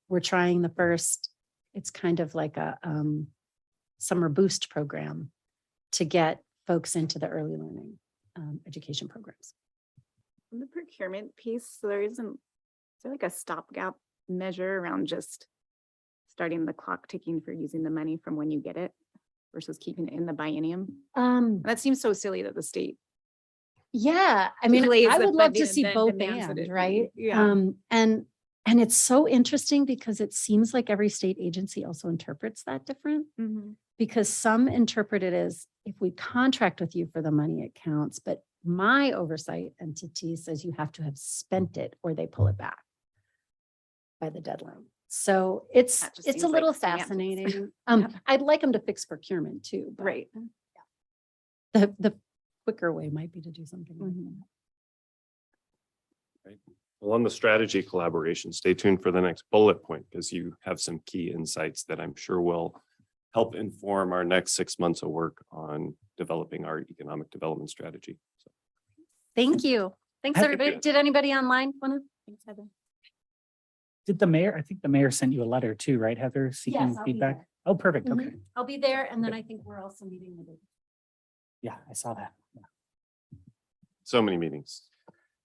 [SPEAKER 9] we're trying the first, it's kind of like a summer boost program to get folks into the early learning education programs.
[SPEAKER 8] On the procurement piece, so is there like a stopgap measure around just starting the clock ticking for using the money from when you get it versus keeping it in the biennium? That seems so silly that the state.
[SPEAKER 9] Yeah, I mean,
[SPEAKER 8] delays
[SPEAKER 9] I
[SPEAKER 8] the
[SPEAKER 9] would love
[SPEAKER 8] funding
[SPEAKER 9] to
[SPEAKER 8] and
[SPEAKER 9] see
[SPEAKER 8] then
[SPEAKER 9] both
[SPEAKER 8] demands that
[SPEAKER 9] and,
[SPEAKER 8] it be.
[SPEAKER 9] right?
[SPEAKER 8] Yeah.
[SPEAKER 9] And it's so interesting because it seems like every state agency also interprets that different. Because some interpret it as if we contract with you for the money, it counts. But my oversight entity says you have to have spent it or they pull it back by the deadline. So it's
[SPEAKER 8] That just
[SPEAKER 9] a
[SPEAKER 8] seems
[SPEAKER 9] little
[SPEAKER 8] like semantics.
[SPEAKER 9] fascinating.
[SPEAKER 8] Yeah.
[SPEAKER 9] I'd like them to fix procurement too. but
[SPEAKER 8] Right.
[SPEAKER 9] The quicker way might be to do something like
[SPEAKER 8] Mhm.
[SPEAKER 9] that.
[SPEAKER 2] Well, on the strategy collaboration, stay tuned for the next bullet point because you have some key insights that I'm sure will help inform our next 6 months of work on developing our economic development strategy. So,
[SPEAKER 9] Thank you. Thanks,
[SPEAKER 1] Thank
[SPEAKER 9] everybody.
[SPEAKER 2] you.
[SPEAKER 9] Did anybody online want to?
[SPEAKER 1] Did the mayor, I think the mayor sent you a letter too, right, Heather, seeking
[SPEAKER 9] I'll be
[SPEAKER 1] feedback?
[SPEAKER 9] there.
[SPEAKER 1] Oh, perfect.
[SPEAKER 9] Mhm.
[SPEAKER 1] Okay.
[SPEAKER 9] I'll be there. And then I think we're also meeting with it.
[SPEAKER 1] Yeah, I saw that. Yeah,
[SPEAKER 2] so many meetings.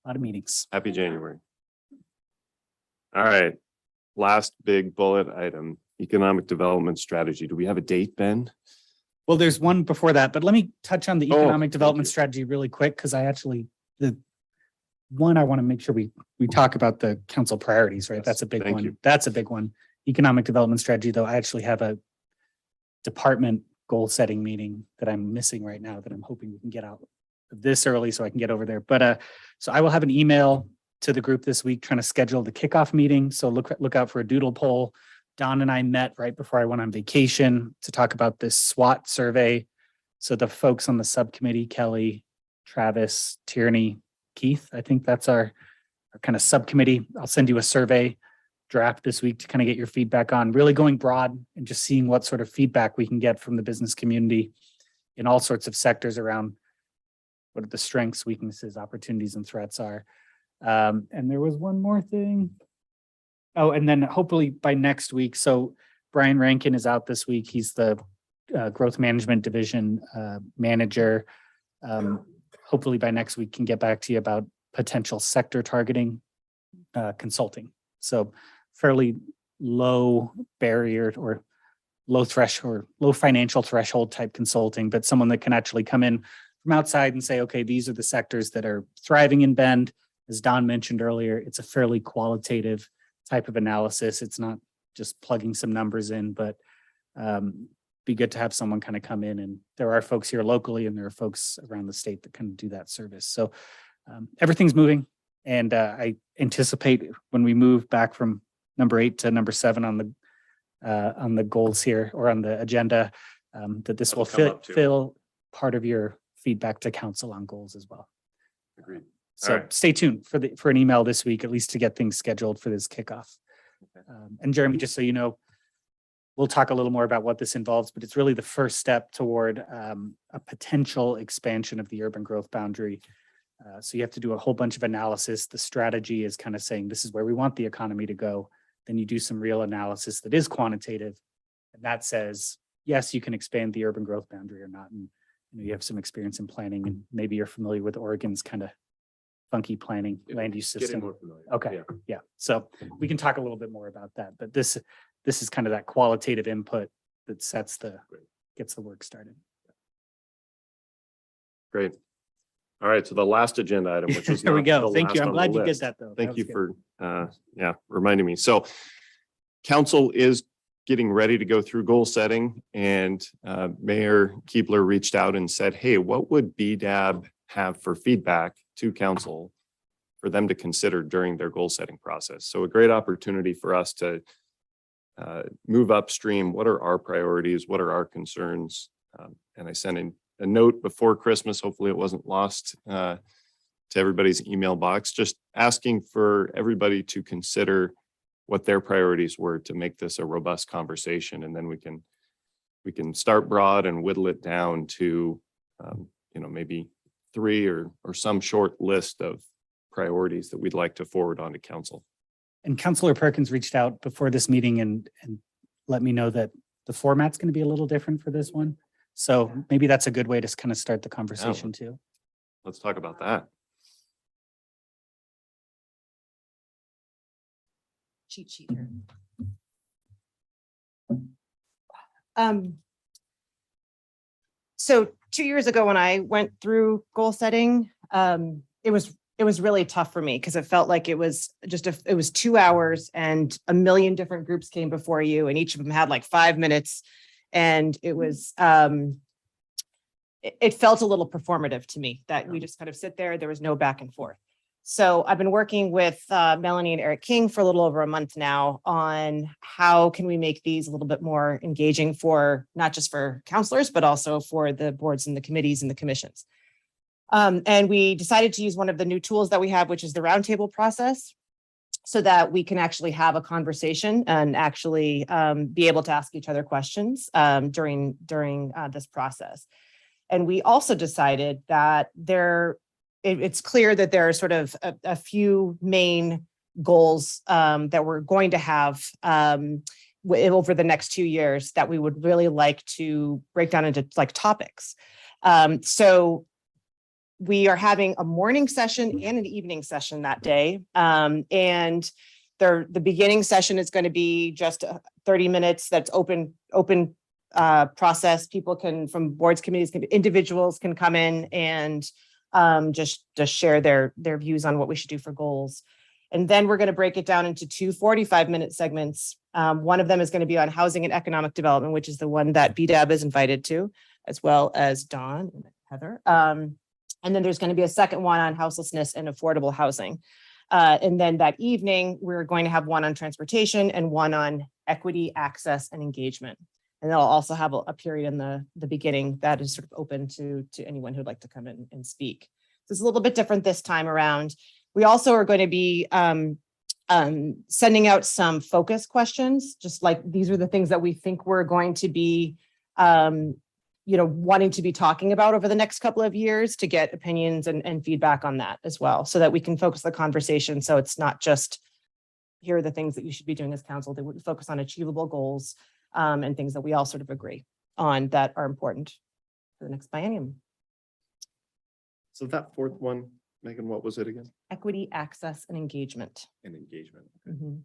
[SPEAKER 1] a lot of meetings.
[SPEAKER 2] Happy January. All right. Last big bullet item, economic development strategy. Do we have a date, Ben?
[SPEAKER 1] Well, there's one before that, but let me touch on the
[SPEAKER 2] Oh,
[SPEAKER 1] economic
[SPEAKER 2] thank
[SPEAKER 1] development
[SPEAKER 2] you.
[SPEAKER 1] strategy really quick, because I actually, the one, I want to make sure we talk about the council priorities, right?
[SPEAKER 2] Yes,
[SPEAKER 1] That's a big
[SPEAKER 2] thank
[SPEAKER 1] one.
[SPEAKER 2] you.
[SPEAKER 1] That's a big one. Economic development strategy, though, I actually have a department goal setting meeting that I'm missing right now that I'm hoping we can get out this early so I can get over there. But so I will have an email to the group this week trying to schedule the kickoff meeting. So look out for a doodle poll Don and I met right before I went on vacation to talk about this SWOT survey. So the folks on the subcommittee, Kelly, Travis, Tierney, Keith, I think that's our kind of subcommittee. I'll send you a survey draft this week to kind of get your feedback on really going broad and just seeing what sort of feedback we can get from the business community in all sorts of sectors around what the strengths, weaknesses, opportunities, and threats are. And there was one more thing. Oh, and then hopefully by next week. So Brian Rankin is out this week. He's the growth management division manager. Hopefully by next week can get back to you about potential sector targeting consulting. So fairly low barrier or low threshold, low financial threshold type consulting, but someone that can actually come in from outside and say, okay, these are the sectors that are thriving in Bend. As Don mentioned earlier, it's a fairly qualitative type of analysis. It's not just plugging some numbers in, but be good to have someone kind of come in. And there are folks here locally and there are folks around the state that can do that service. So everything's moving. And I anticipate when we move back from number 8 to number 7 on the goals here or on the agenda, that this will fill part of your feedback to council on goals as well.
[SPEAKER 2] Agreed.
[SPEAKER 1] So
[SPEAKER 2] right.
[SPEAKER 1] Stay tuned for an email this week, at least to get things scheduled for this kickoff.
[SPEAKER 2] Okay.
[SPEAKER 1] And Jeremy, just so you know, we'll talk a little more about what this involves, but it's really the first step toward a potential expansion of the urban growth boundary. So you have to do a whole bunch of analysis. The strategy is kind of saying, this is where we want the economy to go. Then you do some real analysis that is quantitative. And that says, yes, you can expand the urban growth boundary or not. And you have some experience in planning and maybe you're familiar with Oregon's kind of funky planning land use
[SPEAKER 4] Getting
[SPEAKER 1] system.
[SPEAKER 4] more familiar.
[SPEAKER 1] Okay. Yeah. So we can talk a little bit more about that, but this is kind of that qualitative input that gets the work started.
[SPEAKER 2] Great. All right. So the last agenda item, which was
[SPEAKER 1] There we
[SPEAKER 2] not
[SPEAKER 1] go.
[SPEAKER 2] the
[SPEAKER 1] Thank you.
[SPEAKER 2] last
[SPEAKER 1] I'm
[SPEAKER 2] on the
[SPEAKER 1] glad you did
[SPEAKER 2] list.
[SPEAKER 1] that though.
[SPEAKER 2] Thank
[SPEAKER 1] That
[SPEAKER 2] you
[SPEAKER 1] was good.
[SPEAKER 2] for reminding me. So council is getting ready to go through goal setting, and Mayor Keebler reached out and said, hey, what would BDAB have for feedback to council for them to consider during their goal setting process? So a great opportunity for us to move upstream. What are our priorities? What are our concerns? And I sent in a note before Christmas. Hopefully it wasn't lost to everybody's email box, just asking for everybody to consider what their priorities were to make this a robust conversation. And then we can start broad and whittle it down to, maybe 3 or some short list of priorities that we'd like to forward on to council.
[SPEAKER 1] And Councilor Perkins reached out before this meeting and let me know that the format's going to be a little different for this one. So maybe that's a good way to kind of start the conversation too.
[SPEAKER 2] Let's talk about that.
[SPEAKER 10] Cheat sheet here. So 2 years ago when I went through goal setting, it was really tough for me because it felt like it was 2 hours and a million different groups came before you and each of them had like 5 minutes. And it was, it felt a little performative to me that we just kind of sit there. There was no back and forth. So I've been working with Melanie and Eric King for a little over a month now on how can we make these a little bit more engaging for not just for counselors, but also for the boards and the committees and the commissions. And we decided to use one of the new tools that we have, which is the roundtable process, so that we can actually have a conversation and actually be able to ask each other questions during this process. And we also decided that it's clear that there are sort of a few main goals that we're going to have over the next 2 years that we would really like to break down into like topics. So we are having a morning session and an evening session that day. And the beginning session is going to be just 30 minutes. That's open process. People can, from boards, committees, individuals can come in and just share their views on what we should do for goals. And then we're going to break it down into 2 45-minute segments. One of them is going to be on housing and economic development, which is the one that BDAB is invited to, as well as Dawn and Heather. And then there's going to be a second one on houselessness and affordable housing. And then that evening, we're going to have one on transportation and one on equity, access, and engagement. And they'll also have a period in the beginning that is sort of open to anyone who'd like to come in and speak. So it's a little bit different this time around. We also are going to be sending out some focus questions, just like these are the things that we think we're going to be wanting to be talking about over the next couple of years to get opinions and feedback on that as well, so that we can focus the conversation. So it's not just, here are the things that you should be doing as council. They would focus on achievable goals and things that we all sort of agree on that are important for the next biennium.
[SPEAKER 2] So that fourth one, Megan, what was it again?
[SPEAKER 10] Equity, access, and engagement.
[SPEAKER 2] And engagement.
[SPEAKER 10] Mhm.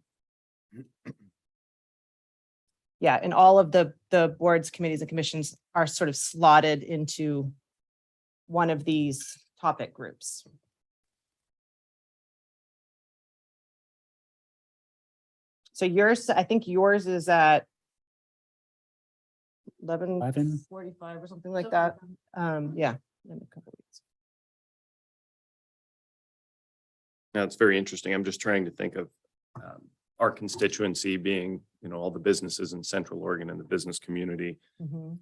[SPEAKER 10] Yeah, and all of the boards, committees, and commissions are sort of slotted into one of these topic groups. So yours, I think yours is at 11:45 or something like that. Yeah, in a couple weeks.
[SPEAKER 2] Now, it's very interesting. I'm just trying to think of our constituency being, all the businesses in Central Oregon and the business community.
[SPEAKER 10] Mhm.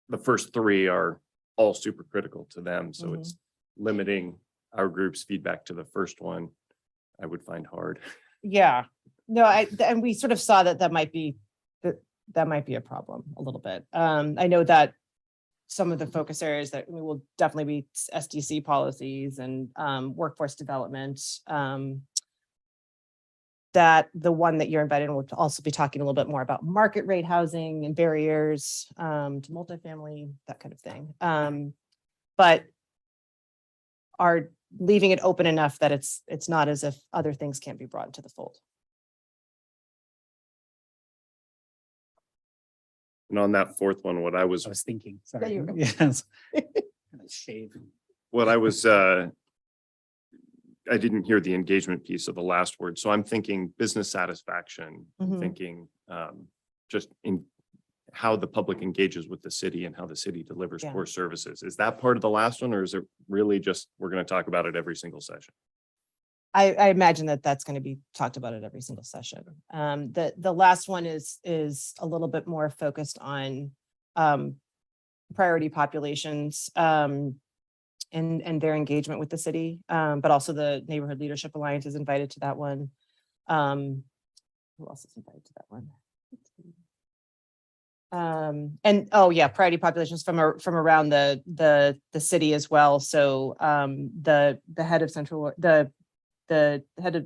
[SPEAKER 2] The first three are all super critical to them. So
[SPEAKER 10] Mhm.
[SPEAKER 2] it's limiting our group's feedback to the first one, I would find hard.
[SPEAKER 10] Yeah, no, and we sort of saw that might be a problem a little bit. I know that some of the focus areas that we will definitely be SDC policies and workforce development. That the one that you're invited will also be talking a little bit more about market rate housing and barriers to multifamily, that kind of thing. But are leaving it open enough that it's not as if other things can't be brought into the fold.
[SPEAKER 2] And on that fourth one, what I was
[SPEAKER 1] thinking, sorry.
[SPEAKER 10] you were-
[SPEAKER 1] Yes. Shave.
[SPEAKER 2] what I was, I didn't hear the engagement piece of the last word. So I'm thinking business satisfaction, I'm
[SPEAKER 10] Mhm.
[SPEAKER 2] thinking just in how the public engages with the city and how the city delivers
[SPEAKER 10] Yeah.
[SPEAKER 2] core services. Is that part of the last one, or is it really just, we're going to talk about it every single session?
[SPEAKER 10] I imagine that that's going to be talked about at every single session. The last one is a little bit more focused on priority populations and their engagement with the city, but also the Neighborhood Leadership Alliance is invited to that one. Who else is invited to that one? And oh yeah, priority populations from around the city as well. So the head of the head of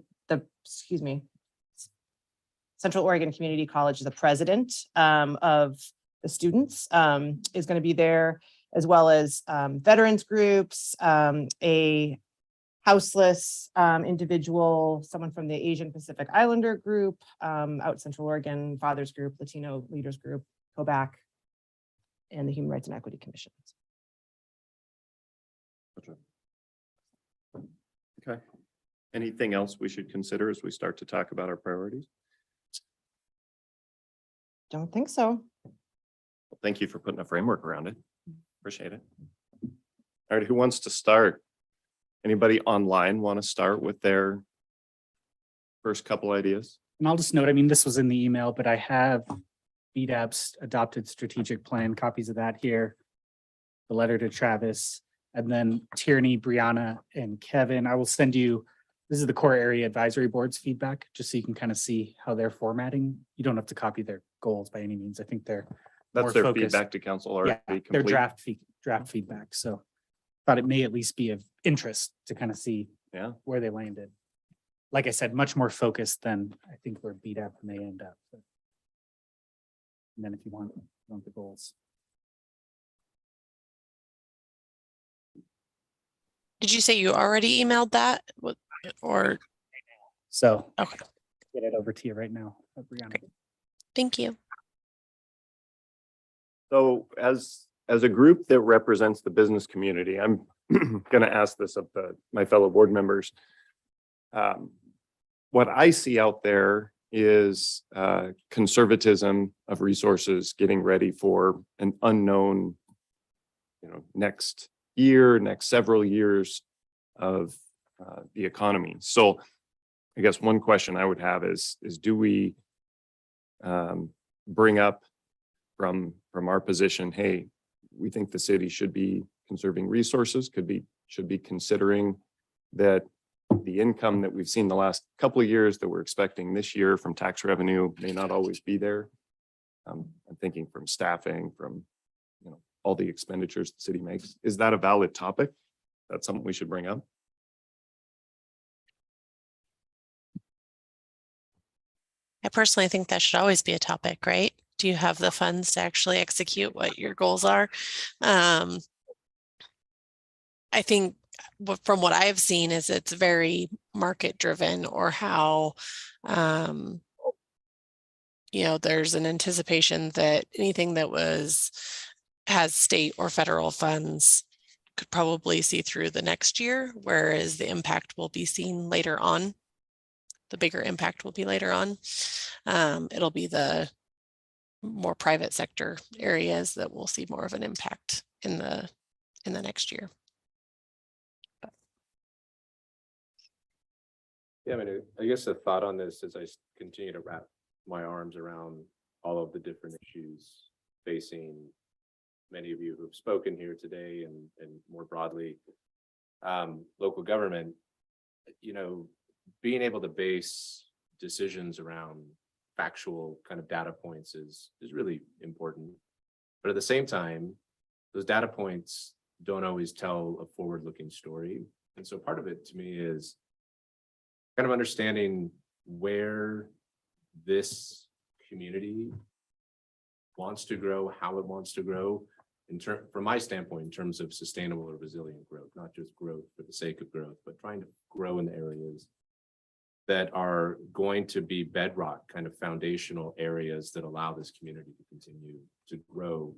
[SPEAKER 10] Central Oregon Community College, the president of the students is going to be there, as well as veterans groups, a houseless individual, someone from the Asian Pacific Islander group, out Central Oregon, Fathers Group, Latino Leaders Group, COBAC, and the Human Rights and Equity Commission.
[SPEAKER 2] Okay. Anything else we should consider as we start to talk about our priorities?
[SPEAKER 10] Don't think so.
[SPEAKER 2] Well, thank you for putting a framework around it. Appreciate it. All right, who wants to start? Anybody online want to start with their first couple ideas?
[SPEAKER 1] And I'll just note, I mean, this was in the email, but I have BDAP's adopted strategic plan, copies of that here. The letter to Travis, and then Tierney, Brianna, and Kevin. I will send you, this is the core area advisory board's feedback, just so you can kind of see how they're formatting. You don't have to copy their goals by any means. I think they're
[SPEAKER 2] That's
[SPEAKER 1] more
[SPEAKER 2] their
[SPEAKER 1] focused.
[SPEAKER 2] feedback to council already
[SPEAKER 1] Their
[SPEAKER 2] complete.
[SPEAKER 1] draft feedback. So thought it may at least be of interest to kind of see
[SPEAKER 2] Yeah.
[SPEAKER 1] where they landed. Like I said, much more focused than I think where BDAP may end up. But- And then if you want the goals.
[SPEAKER 7] Did you say you already emailed that? Or,
[SPEAKER 1] So
[SPEAKER 7] okay,
[SPEAKER 1] get it over to you right now, Brianna.
[SPEAKER 7] thank you.
[SPEAKER 2] So as a group that represents the business community, I'm going to ask this of my fellow board members. What I see out there is conservatism of resources, getting ready for an unknown, next year, next several years of the economy. So I guess one question I would have is do we bring up from our position, hey, we think the city should be conserving resources, should be considering that the income that we've seen the last couple of years that we're expecting this year from tax revenue may not always be there. I'm thinking from staffing, from all the expenditures the city makes. Is that a valid topic? That's something we should bring up.
[SPEAKER 7] I personally think that should always be a topic, right? Do you have the funds to actually execute what your goals are? I think from what I've seen is it's very market driven, or how, there's an anticipation that anything that has state or federal funds could probably see through the next year, whereas the impact will be seen later on. The bigger impact will be later on. It'll be the more private sector areas that will see more of an impact in the next year.
[SPEAKER 4] Yeah, I mean, I guess a thought on this as I continue to wrap my arms around all of the different issues facing many of you who have spoken here today, and more broadly, local government, being able to base decisions around factual kind of data points is really important. But at the same time, those data points don't always tell a forward-looking story. And so part of it to me is kind of understanding where this community wants to grow, how it wants to grow, from my standpoint, in terms of sustainable or resilient growth, not just growth for the sake of growth, but trying to grow in the areas that are going to be bedrock, kind of foundational areas that allow this community to continue to grow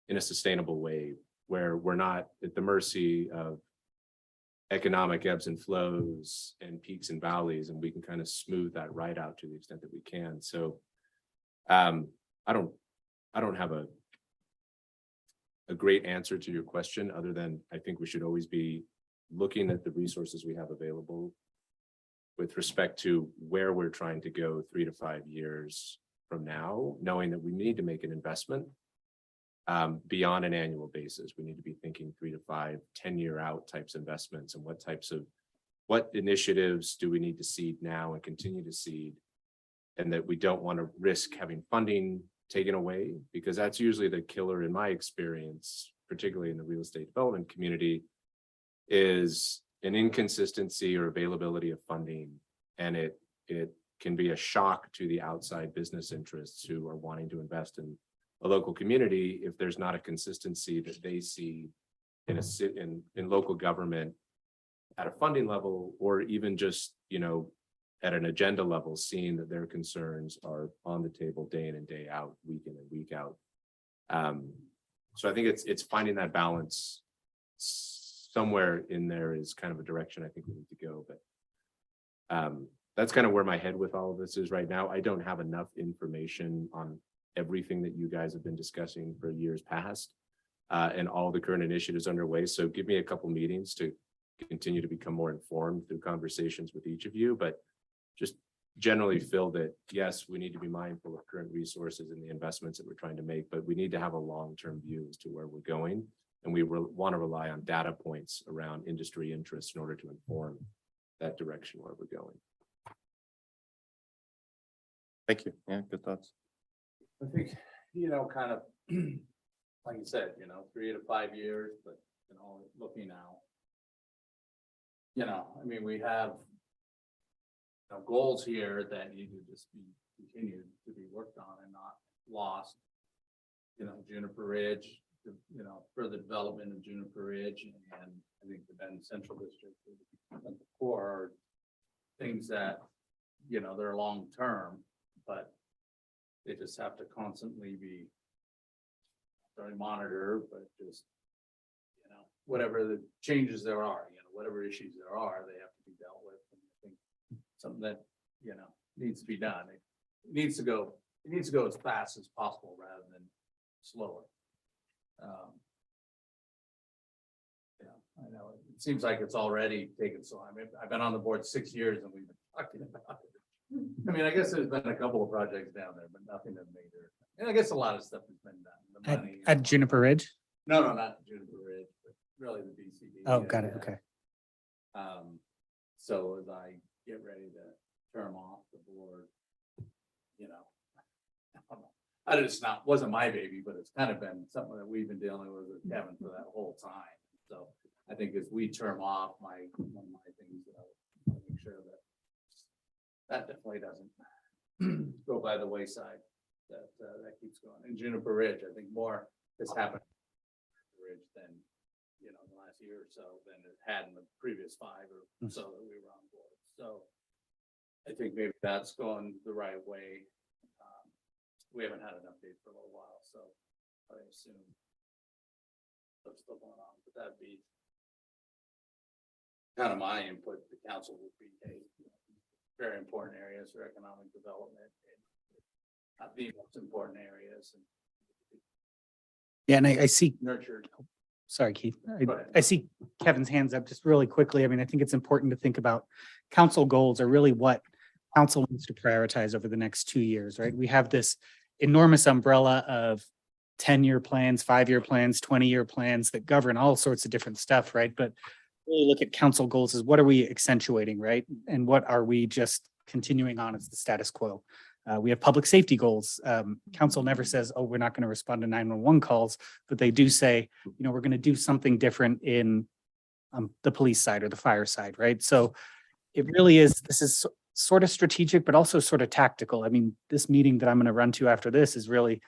[SPEAKER 4] in a sustainable way, where we're not at the mercy of economic ebbs and flows and peaks and valleys, and we can kind of smooth that right out to the extent that we can. So I don't have a great answer to your question, other than I think we should always be looking at the resources we have available with respect to where we're trying to go 3 to 5 years from now, knowing that we need to make an investment beyond an annual basis. We need to be thinking 3 to 5, 10-year out types of investments, and what initiatives do we need to seed now and continue to seed, and that we don't want to risk having funding taken away, because that's usually the killer in my experience, particularly in the real estate development community, is an inconsistency or availability of funding. And it can be a shock to the outside business interests who are wanting to invest in a local community if there's not a consistency that they see in local government at a funding level, or even just at an agenda level, seeing that their concerns are on the table day in and day out, week in and week out. So I think it's finding that balance somewhere in there is kind of a direction I think we need to go. But that's kind of where my head with all of this is right now. I don't have enough information on everything that you guys have been discussing for years past, and all the current initiatives underway. So give me a couple meetings to continue to become more informed through conversations with each of you, but just generally feel that, yes, we need to be mindful of current resources and the investments that we're trying to make, but we need to have a long-term view as to where we're going. And we want to rely on data points around industry interests in order to inform that direction where we're going.
[SPEAKER 2] Thank you. Yeah, good thoughts.
[SPEAKER 11] I think, kind of, like you said, 3 to 5 years, but, looking out, we have goals here that need to just be continued to be worked on and not lost. Juniper Ridge, further development of Juniper Ridge, and I think the Bend Central District at the core are things that, they're long-term, but they just have to constantly be monitored, but just, whatever the changes there are, whatever issues there are, they have to be dealt with. And I think something that, needs to be done. It needs to go as fast as possible rather than slower. I know it seems like it's already taken so. I've been on the board 6 years and we've been talking about it. I mean, I guess there's been a couple of projects down there, but nothing of major. And I guess a lot of stuff has been done. The
[SPEAKER 1] At,
[SPEAKER 11] money.
[SPEAKER 1] at Juniper Ridge?
[SPEAKER 11] No, not Juniper Ridge, but really the BCD.
[SPEAKER 1] Oh, got it. Okay.
[SPEAKER 11] So as I get ready to term off the board, you know, I just wasn't my baby, but it's kind of been something that we've been dealing with Kevin for that whole time. So I think as we term off, one of my things that I want to make sure that definitely doesn't go by the wayside. That keeps going. And Juniper Ridge, I think more has happened Ridge than, you know, the last year or so than it had in the previous 5 or so that we were on board. So I think maybe that's gone the right way. We haven't had an update for a little while, so I assume that's still going on, but that'd be kind of my input. The council would be very important areas for economic development. The most important areas. And
[SPEAKER 1] Yeah, and I see,
[SPEAKER 11] nurtured.
[SPEAKER 1] sorry, Keith.
[SPEAKER 11] Go ahead.
[SPEAKER 1] I see Kevin's hands up just really quickly. I mean, I think it's important to think about council goals are really what council needs to prioritize over the next 2 years, right? We have this enormous umbrella of 10-year plans, 5-year plans, 20-year plans that govern all sorts of different stuff, right? But really look at council goals as what are we accentuating, right? And what are we just continuing on as the status quo? We have public safety goals. Council never says, oh, we're not going to respond to 911 calls, but they do say, you know, we're going to do something different in the police side or the fire side, right? So it really is, this is sort of strategic, but also sort of tactical. I mean, this meeting that I'm going to run to after this is really,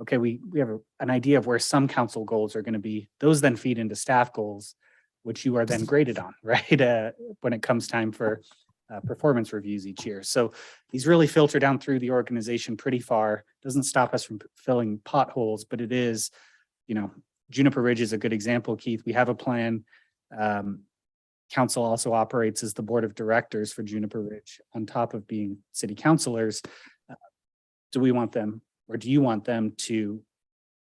[SPEAKER 1] okay, we have an idea of where some council goals are going to be. Those then feed into staff goals, which you are then graded on, right? When it comes time for performance reviews each year. So these really filter down through the organization pretty far. Doesn't stop us from filling potholes, but it is, you know, Juniper Ridge is a good example, Keith. We have a plan. Council also operates as the board of directors for Juniper Ridge on top of being city councilors. Do we want them, or do you want them to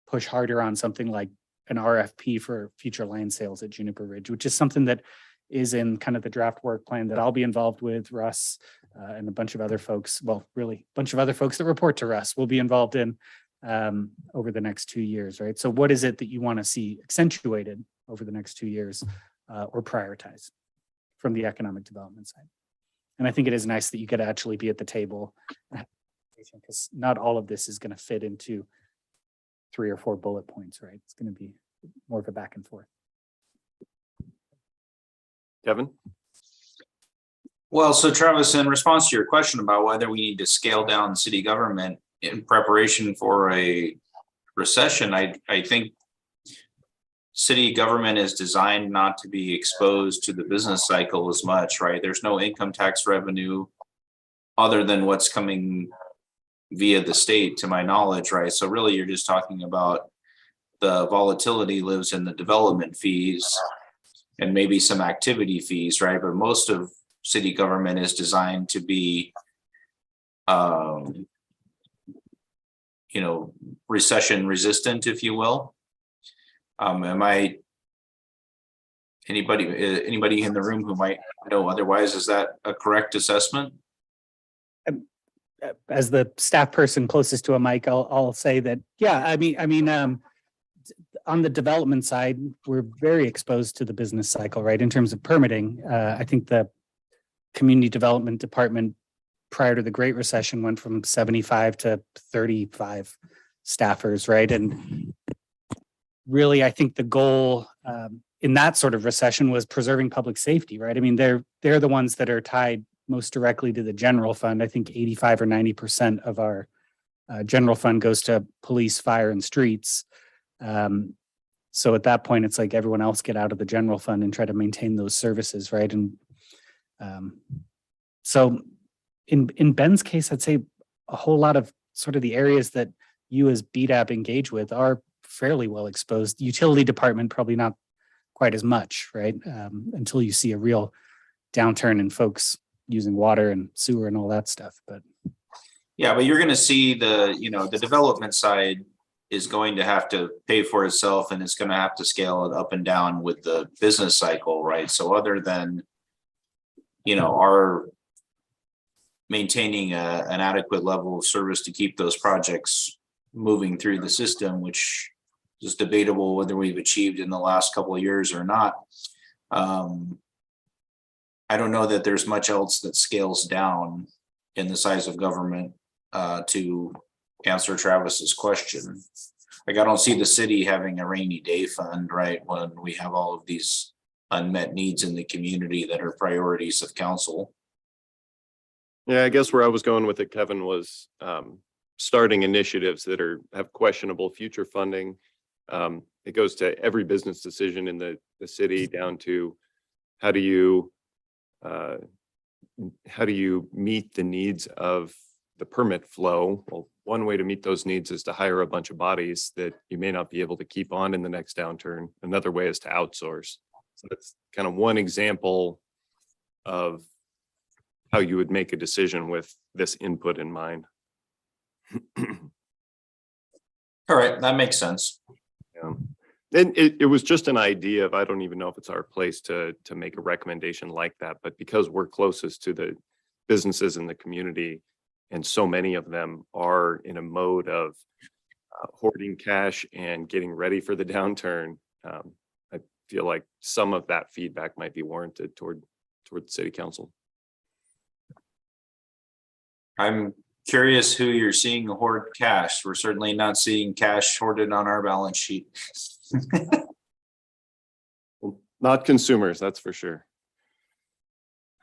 [SPEAKER 1] push harder on something like an RFP for future land sales at Juniper Ridge, which is something that is in kind of the draft work plan that I'll be involved with, Russ, and a bunch of other folks. Well, really a bunch of other folks that report to Russ will be involved in over the next 2 years, right? So what is it that you want to see accentuated over the next 2 years or prioritize from the economic development side? And I think it is nice that you get to actually be at the table, because not all of this is going to fit into 3 or 4 bullet points, right? It's going to be more of a back and forth.
[SPEAKER 2] Kevin?
[SPEAKER 5] Well, so Travis, in response to your question about whether we need to scale down city government in preparation for a recession, I think city government is designed not to be exposed to the business cycle as much, right? There's no income tax revenue other than what's coming via the state, to my knowledge, right? So really, you're just talking about the volatility lives in the development fees and maybe some activity fees, right? But most of city government is designed to be, you know, recession resistant, if you will. Anybody in the room who might know otherwise, is that a correct assessment?
[SPEAKER 1] As the staff person closest to a mic, I'll say that, yeah, I mean, on the development side, we're very exposed to the business cycle, right? In terms of permitting, I think the community development department prior to the Great Recession went from 75 to 35 staffers, right? And really, I think the goal in that sort of recession was preserving public safety, right? I mean, they're the ones that are tied most directly to the general fund. I think 85 or 90% of our general fund goes to police, fire, and streets. So at that point, it's like everyone else get out of the general fund and try to maintain those services, right? And so in Ben's case, I'd say a whole lot of sort of the areas that you as BDAP engage with are fairly well exposed. Utility department, probably not quite as much, right? Until you see a real downturn in folks using water and sewer and all that stuff. But
[SPEAKER 5] yeah, but you're going to see the development side is going to have to pay for itself, and it's going to have to scale it up and down with the business cycle, right? So other than, our maintaining an adequate level of service to keep those projects moving through the system, which is debatable whether we've achieved in the last couple of years or not. I don't know that there's much else that scales down in the size of government to answer Travis's question. Like, I don't see the city having a rainy day fund, right, when we have all of these unmet needs in the community that are priorities of council.
[SPEAKER 2] Yeah, I guess where I was going with it, Kevin, was starting initiatives that have questionable future funding. It goes to every business decision in the city, down to how do you meet the needs of the permit flow? Well, one way to meet those needs is to hire a bunch of bodies that you may not be able to keep on in the next downturn. Another way is to outsource. So that's kind of one example of how you would make a decision with this input in mind.
[SPEAKER 5] All right, that makes sense.
[SPEAKER 2] Yeah. And it was just an idea of, I don't even know if it's our place to make a recommendation like that, but because we're closest to the businesses in the community, and so many of them are in a mode of hoarding cash and getting ready for the downturn, I feel like some of that feedback might be warranted toward the city council.
[SPEAKER 5] I'm curious who you're seeing hoard cash. We're certainly not seeing cash hoarded on our balance sheet.
[SPEAKER 2] Well, not consumers, that's for sure.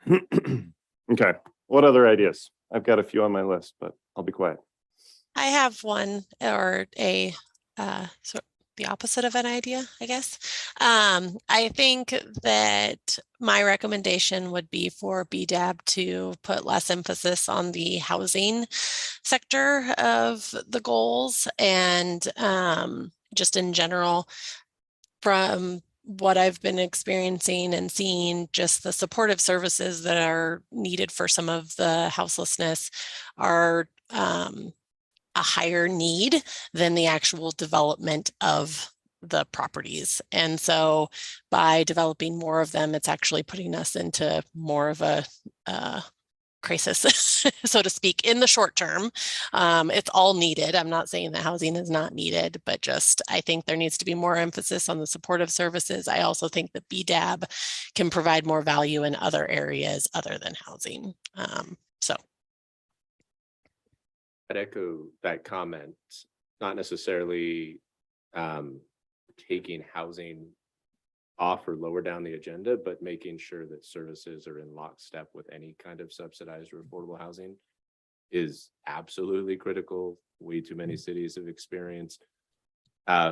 [SPEAKER 2] Okay, what other ideas? I've got a few on my list, but I'll be quiet.
[SPEAKER 7] I have one, or a sort the opposite of an idea, I guess. I think that my recommendation would be for BDAB to put less emphasis on the housing sector of the goals, and just in general, from what I've been experiencing and seeing, just the supportive services that are needed for some of the houselessness are a higher need than the actual development of the properties. And so by developing more of them, it's actually putting us into more of a crisis, so to speak, in the short term. It's all needed. I'm not saying that housing is not needed, but just I think there needs to be more emphasis on the supportive services. I also think that BDAB can provide more value in other areas other than housing. So
[SPEAKER 4] I'd echo that comment, not necessarily taking housing off or lower down the agenda, but making sure that services are in lockstep with any kind of subsidized or affordable housing is absolutely critical. Way too many cities have experienced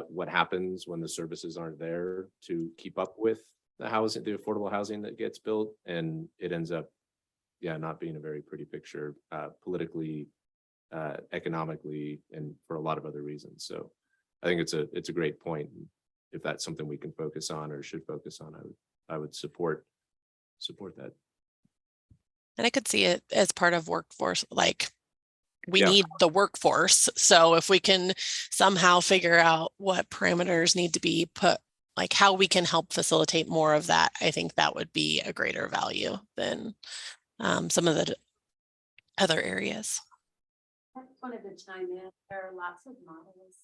[SPEAKER 4] what happens when the services aren't there to keep up with the housing, the affordable housing that gets built, and it ends up, not being a very pretty picture politically, economically, and for a lot of other reasons. So I think it's a great point. If that's something we can focus on or should focus on, I would support that.
[SPEAKER 7] and I could see it as part of workforce, like we need the workforce. So if we can somehow figure out what parameters need to be put, like how we can help facilitate more of that, I think that would be a greater value than some of the other areas.
[SPEAKER 9] I wanted to chime in. There are lots of models,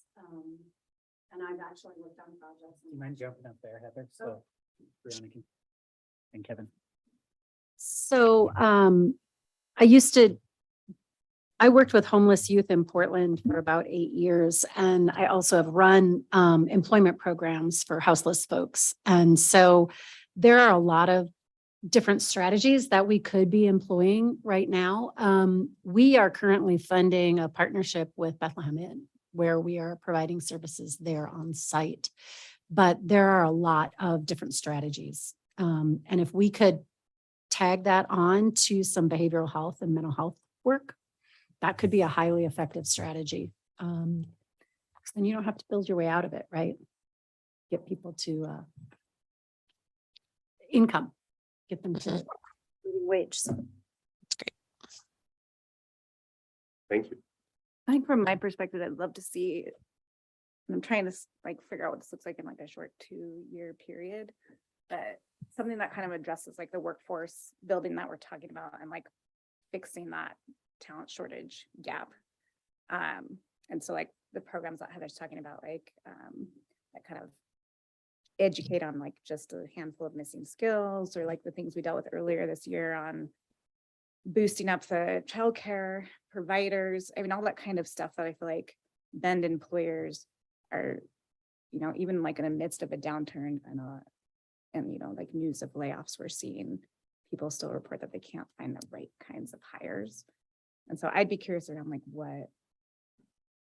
[SPEAKER 9] and I've actually worked on projects.
[SPEAKER 1] Do you mind jumping up there, Heather? So Brianna can, and Kevin.
[SPEAKER 9] So I worked with homeless youth in Portland for about 8 years, and I also have run employment programs for houseless folks. And so there are a lot of different strategies that we could be employing right now. We are currently funding a partnership with Bethlehem Inn, where we are providing services there on site. But there are a lot of different strategies. And if we could tag that on to some behavioral health and mental health work, that could be a highly effective strategy. Then you don't have to build your way out of it, right? Get people to income, get them to living wage. So.
[SPEAKER 7] That's great.
[SPEAKER 2] Thank you.
[SPEAKER 8] I think from my perspective, I'd love to see, and I'm trying to figure out what this looks like in a short 2-year period, but something that kind of addresses the workforce building that we're talking about, and fixing that talent shortage gap. And so like the programs that Heather's talking about, like that kind of educate on like just a handful of missing skills, or like the things we dealt with earlier this year on boosting up the childcare providers. I mean, all that kind of stuff that I feel like Bend employers are, you know, even like in the midst of a downturn and you know, like news of layoffs, we're seeing people still report that they can't find the right kinds of hires. And so I'd be curious around like what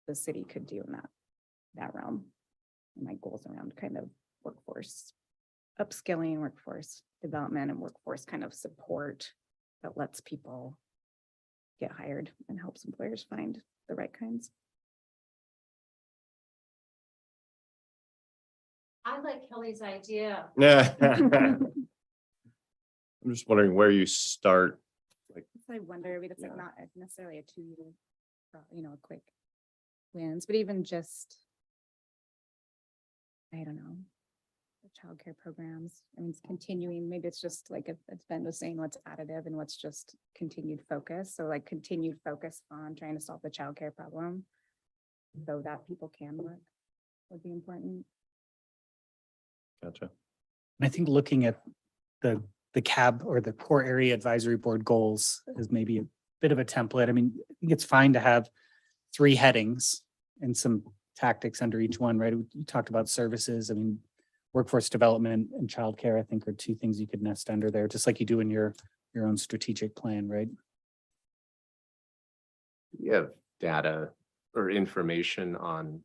[SPEAKER 8] the city could do in that realm. And my goals around kind of workforce upskilling, workforce development, and workforce kind of support that lets people get hired and helps employers find the right kinds.
[SPEAKER 9] I like Kelly's idea.
[SPEAKER 2] Yeah. I'm just wondering where you start.
[SPEAKER 8] I wonder, I mean, it's like not necessarily a 2-year, you know, a quick wins, but even just, I don't know, the childcare programs. I mean, it's continuing, maybe it's just like, it's Ben was saying, what's additive and what's just continued focus. So like continued focus on trying to solve the childcare problem so that people can work would be important.
[SPEAKER 2] Gotcha.
[SPEAKER 1] I think looking at the CAB or the core area advisory board goals is maybe a bit of a template. I mean, I think it's fine to have 3 headings and some tactics under each one, right? You talked about services. I mean, workforce development and childcare, I think, are 2 things you could nest under there, just like you do in your own strategic plan, right?
[SPEAKER 4] You have data or information on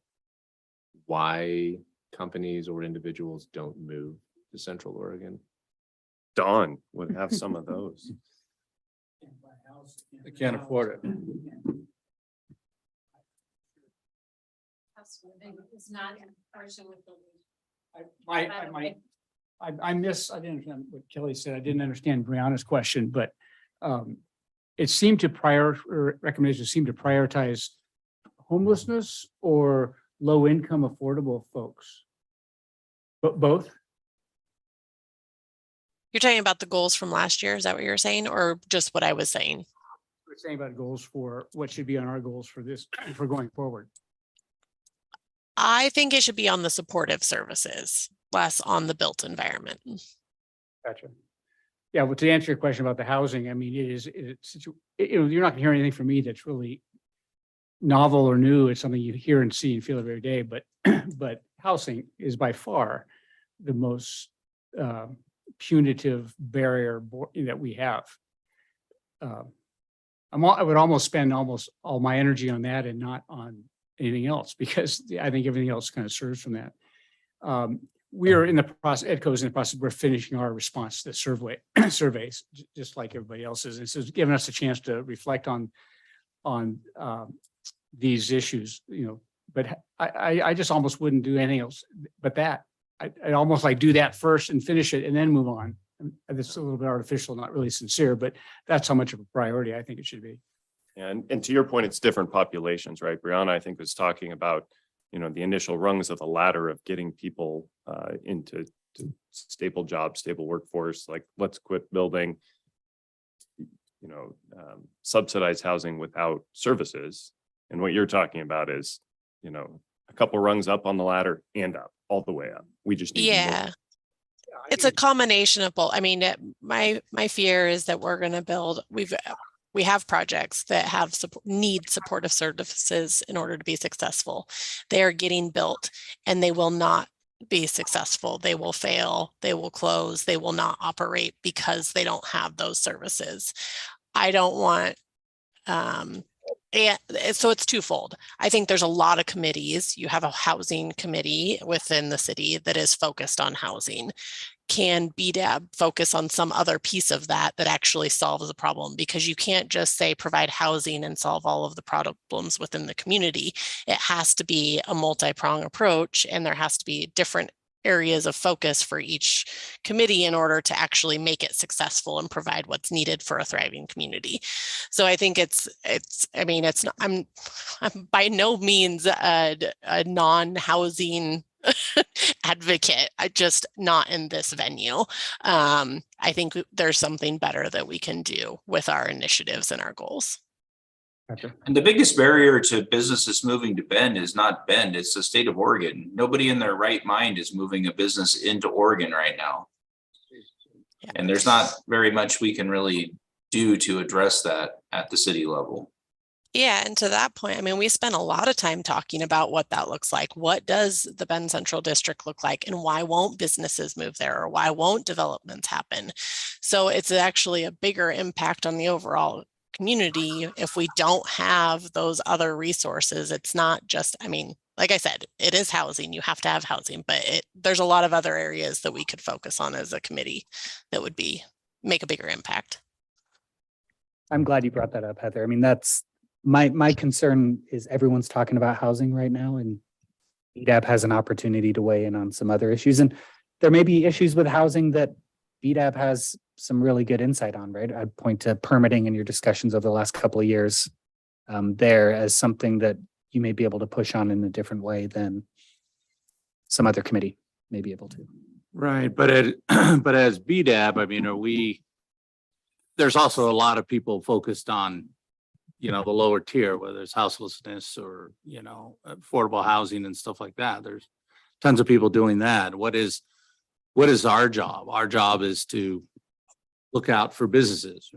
[SPEAKER 4] why companies or individuals don't move to Central Oregon?
[SPEAKER 2] Dawn would have some of those.
[SPEAKER 11] They can't afford it.
[SPEAKER 9] It's not in person with the.
[SPEAKER 12] I didn't understand what Kelly said. I didn't understand Brianna's question, but it seemed to recommendations seem to prioritize homelessness or low income affordable folks. But both?
[SPEAKER 7] You're talking about the goals from last year. Is that what you're saying, or just what I was saying?
[SPEAKER 12] We're saying about goals for what should be on our goals for this, for going forward.
[SPEAKER 7] I think it should be on the supportive services, less on the built environment.
[SPEAKER 12] Gotcha. Yeah, well, to answer your question about the housing, I mean, you're not gonna hear anything from me that's really novel or new. It's something you hear and see and feel every day, but housing is by far the most punitive barrier that we have. I would almost spend almost all my energy on that and not on anything else, because I think everything else kind of serves from that. We are in the process, EDCO is in the process, we're finishing our response to the surveys, just like everybody else is. And so it's given us a chance to reflect on these issues, you know, but I just almost wouldn't do anything else but that. I'd almost like do that first and finish it and then move on. And it's a little bit artificial, not really sincere, but that's how much of a priority I think it should be.
[SPEAKER 2] And to your point, it's different populations, right? Brianna, I think, was talking about, you know, the initial rungs of the ladder of getting people into stable jobs, stable workforce. Like, let's quit building, you know, subsidized housing without services. And what you're talking about is, you know, a couple rungs up on the ladder and up, all the way up. We just need more.
[SPEAKER 7] It's a combination of both. I mean, my fear is that we're going to build, we have projects that have need supportive services in order to be successful. They are getting built and they will not be successful. They will fail, they will close, they will not operate because they don't have those services. I don't want, and so it's twofold. I think there's a lot of committees. You have a housing committee within the city that is focused on housing. Can BDAB focus on some other piece of that actually solves the problem? Because you can't just say provide housing and solve all of the problems within the community. It has to be a multi-pronged approach, and there has to be different areas of focus for each committee in order to actually make it successful and provide what's needed for a thriving community. So I think I'm by no means a non-housing advocate. I just not in this venue. I think there's something better that we can do with our initiatives and our goals.
[SPEAKER 5] And the biggest barrier to businesses moving to Bend is not Bend, it's the state of Oregon. Nobody in their right mind is moving a business into Oregon right now.
[SPEAKER 7] Yeah.
[SPEAKER 5] And there's not very much we can really do to address that at the city level.
[SPEAKER 7] Yeah, and to that point, I mean, we spent a lot of time talking about what that looks like. What does the Bend Central District look like, and why won't businesses move there, or why won't developments happen? So it's actually a bigger impact on the overall community if we don't have those other resources. It's not just, I mean, like I said, it is housing. You have to have housing, but there's a lot of other areas that we could focus on as a committee that would make a bigger impact.
[SPEAKER 1] I'm glad you brought that up, Heather. I mean, that's my concern is everyone's talking about housing right now, and BDAB has an opportunity to weigh in on some other issues. And there may be issues with housing that BDAB has some really good insight on, right? I'd point to permitting in your discussions over the last couple of years there as something that you may be able to push on in a different way than some other committee may be able to.
[SPEAKER 11] Right, but as BDAB, I mean, there's also a lot of people focused on, the lower tier, whether it's houselessness or, affordable housing and stuff like that. There's tons of people doing that. What is our job? Our job is to look out for businesses.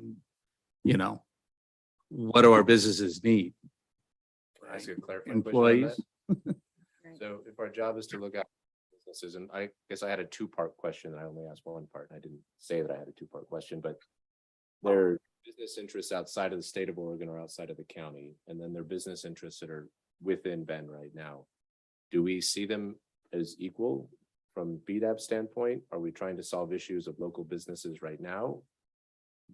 [SPEAKER 11] What do our businesses need?
[SPEAKER 4] Can I ask you a clarifying question on
[SPEAKER 11] Employees.
[SPEAKER 4] that? So if our job is to look out for businesses, and I guess I had a two-part question, I only asked one part, and I didn't say that I had a two-part question, but there are business interests outside of the state of Oregon or outside of the county, and then there are business interests that are within Bend right now. Do we see them as equal from BDAB standpoint? Are we trying to solve issues of local businesses right now,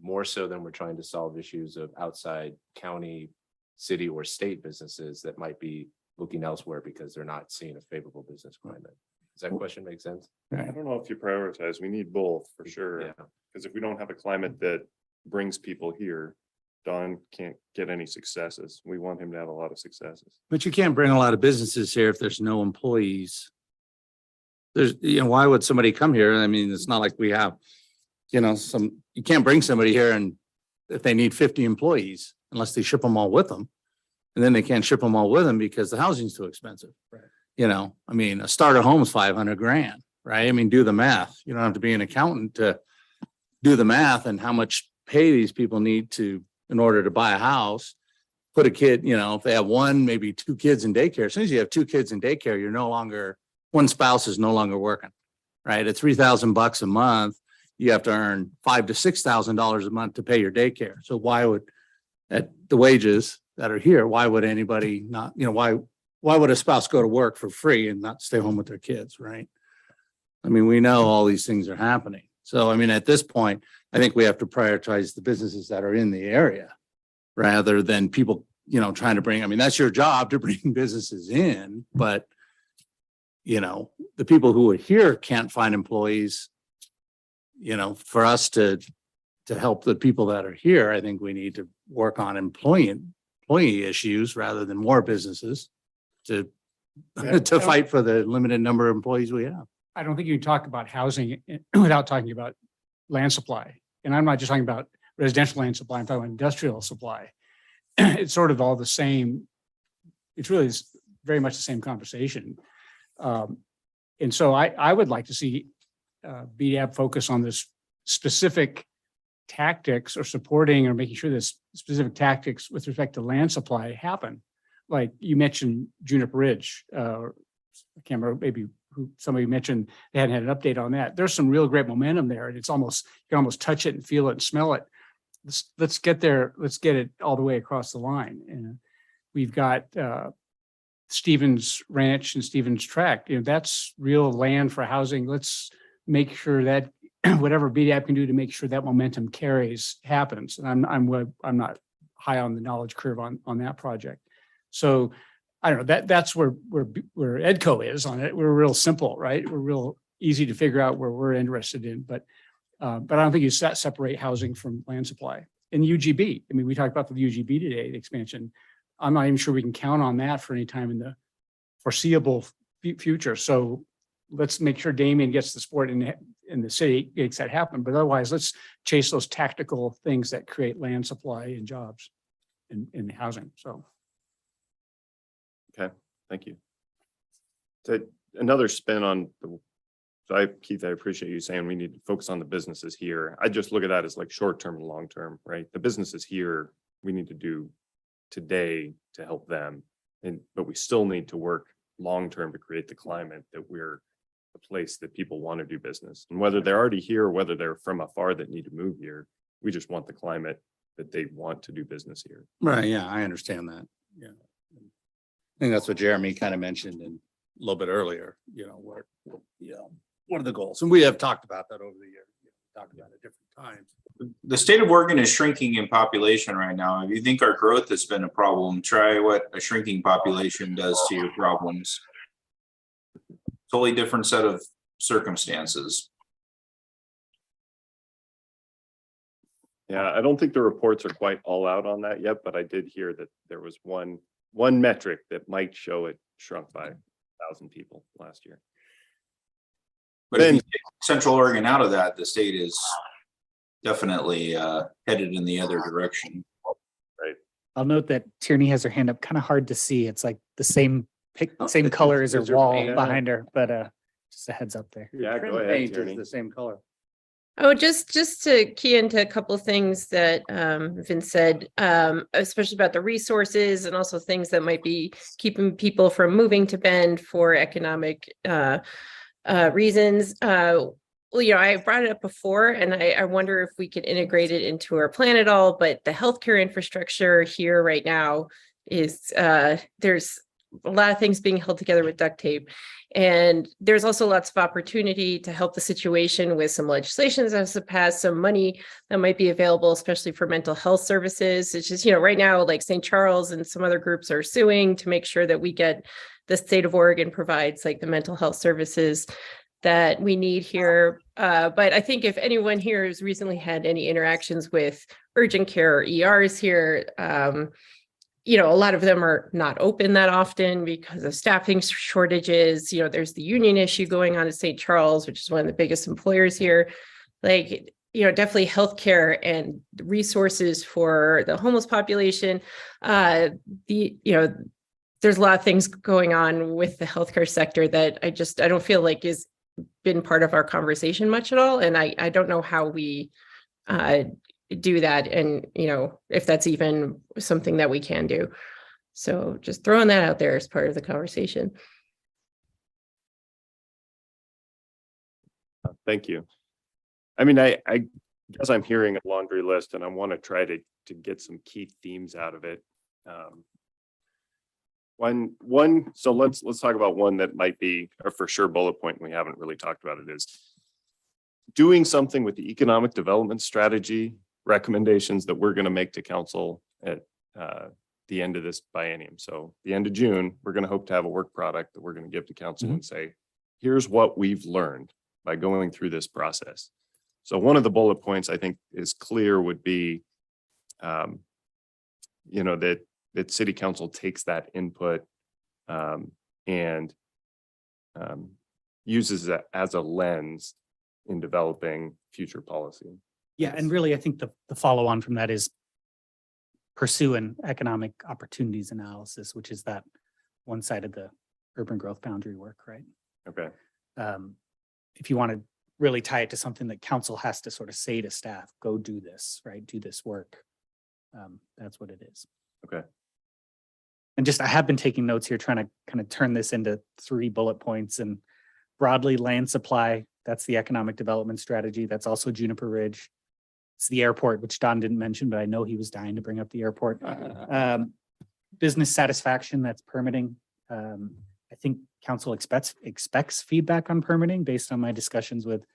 [SPEAKER 4] more so than we're trying to solve issues of outside county, city, or state businesses that might be looking elsewhere because they're not seeing a favorable business climate? Does that question make sense?
[SPEAKER 2] I don't know if you prioritize, we need both for sure.
[SPEAKER 4] Yeah.
[SPEAKER 2] Because if we don't have a climate that brings people here, Don can't get any successes. We want him to have a lot of successes.
[SPEAKER 11] But you can't bring a lot of businesses here if there's no employees. There's, why would somebody come here? I mean, it's not like we have, you can't bring somebody here and if they need 50 employees, unless they ship them all with them. And then they can't ship them all with them because the housing's too expensive. Right. I mean, a starter home is $500,000, right? I mean, do the math. You don't have to be an accountant to do the math and how much pay these people need in order to buy a house, put a kid, if they have one, maybe two kids in daycare. As soon as you have two kids in daycare, one spouse is no longer working, right? At $3,000 a month, you have to earn $5,000 to $6,000 a month to pay your daycare. So why would, at the wages that are here, why would anybody not, why would a spouse go to work for free and not stay home with their kids, right? I mean, we know all these things are happening. So, I mean, at this point, I think we have to prioritize the businesses that are in the area rather than people, trying to bring, I mean, that's your job to bring businesses in, but the people who are here can't find employees. For us to help the people that are here, I think we need to work on employee issues rather than more businesses to fight for the limited number of employees we have.
[SPEAKER 12] I don't think you can talk about housing without talking about land supply. And I'm not just talking about residential land supply, I'm talking about industrial supply. It's sort of all the same. It's really very much the same conversation. And so I would like to see BDAB focus on this specific tactics or supporting or making sure this specific tactics with respect to land supply happen. Like you mentioned Juniper Ridge, I can't remember, maybe somebody mentioned they hadn't had an update on that. There's some real great momentum there, and it's almost, you can almost touch it and feel it and smell it. Let's get there. Let's get it all the way across the line. And we've got Stevens Ranch and Stevens Tract. That's real land for housing. Let's make sure that whatever BDAP can do to make sure that momentum carries happens. And I'm not high on the knowledge curve on that project. So I don't know, that's where EDCO is on it. We're real simple, right? We're real easy to figure out where we're interested in, but I don't think you separate housing from land supply. And UGB, I mean, we talked about the UGB today, the expansion. I'm not even sure we can count on that for any time in the foreseeable future. So let's make sure Damien gets the support in the city, makes that happen. But otherwise, let's chase those tactical things that create land supply and jobs in housing. So.
[SPEAKER 2] Okay, thank you. So another spin on the, so Keith, I appreciate you saying we need to focus on the businesses here. I just look at that as like short-term and long-term, right? The businesses here, we need to do today to help them. But we still need to work long-term to create the climate that we're a place that people want to do business. And whether they're already here, or whether they're from afar that need to move here, we just want the climate that they want to do business here.
[SPEAKER 11] Right, yeah, I understand that, yeah. I think that's what Jeremy kind of mentioned in a little bit earlier, what are the goals? And we have talked about that over the years, talked about it different times.
[SPEAKER 5] The state of Oregon is shrinking in population right now. If you think our growth has been a problem, try what a shrinking population does to your problems. Totally different set of circumstances.
[SPEAKER 2] Yeah, I don't think the reports are quite all out on that yet, but I did hear that there was one metric that might show it shrunk by 1,000 people last year.
[SPEAKER 5] But if you take Central Oregon out of that, the state is definitely headed in the other direction.
[SPEAKER 2] Right.
[SPEAKER 1] I'll note that Tierney has her hand up, kind of hard to see. It's like the same color as her
[SPEAKER 11] Is her
[SPEAKER 1] wall
[SPEAKER 11] paint?
[SPEAKER 1] behind her, but just a heads up there.
[SPEAKER 2] Yeah,
[SPEAKER 11] Trim
[SPEAKER 2] go ahead,
[SPEAKER 11] paint is
[SPEAKER 2] Tierney.
[SPEAKER 11] the same color.
[SPEAKER 13] Oh, just to key into a couple of things that have been said, especially about the resources and also things that might be keeping people from moving to Bend for economic reasons. Well, I brought it up before, and I wonder if we could integrate it into our plan at all. But the healthcare infrastructure here right now is there's a lot of things being held together with duct tape. And there's also lots of opportunity to help the situation with some legislation that has passed, some money that might be available, especially for mental health services. It's just, right now, like St. Charles and some other groups are suing to make sure that we get the state of Oregon provides like the mental health services that we need here. But I think if anyone here has recently had any interactions with urgent care or ERs here, a lot of them are not open that often because of staffing shortages. There's the union issue going on at St. Charles, which is one of the biggest employers here. Definitely healthcare and resources for the homeless population. There's a lot of things going on with the healthcare sector that I don't feel like has been part of our conversation much at all. And I don't know how we do that, and if that's even something that we can do. So just throwing that out there as part of the conversation.
[SPEAKER 2] Thank you. I mean, I guess I'm hearing a laundry list, and I want to try to get some key themes out of it. So let's talk about one that might be a for sure bullet point. We haven't really talked about it, is doing something with the economic development strategy recommendations that we're going to make to council at the end of this biennium. So the end of June, we're going to hope to have a work product that we're going to give to council and say, here's what we've learned by going through this process. So one of the bullet points I think is clear would be, that city council takes that input and uses that as a lens in developing future policy.
[SPEAKER 1] Yeah, and really, I think the follow on from that is pursue an economic opportunities analysis, which is that one side of the urban growth boundary work, right?
[SPEAKER 2] Okay.
[SPEAKER 1] If you want to really tie it to something that council has to sort of say to staff, go do this, right? Do this work. That's what it is.
[SPEAKER 2] Okay.
[SPEAKER 1] And I have been taking notes here, trying to kind of turn this into 3 bullet points. And broadly, land supply, that's the economic development strategy. That's also Juniper Ridge. It's the airport, which Don didn't mention, but I know he was dying to bring up the airport. Business satisfaction, that's permitting. I think council expects feedback on permitting based on my discussions with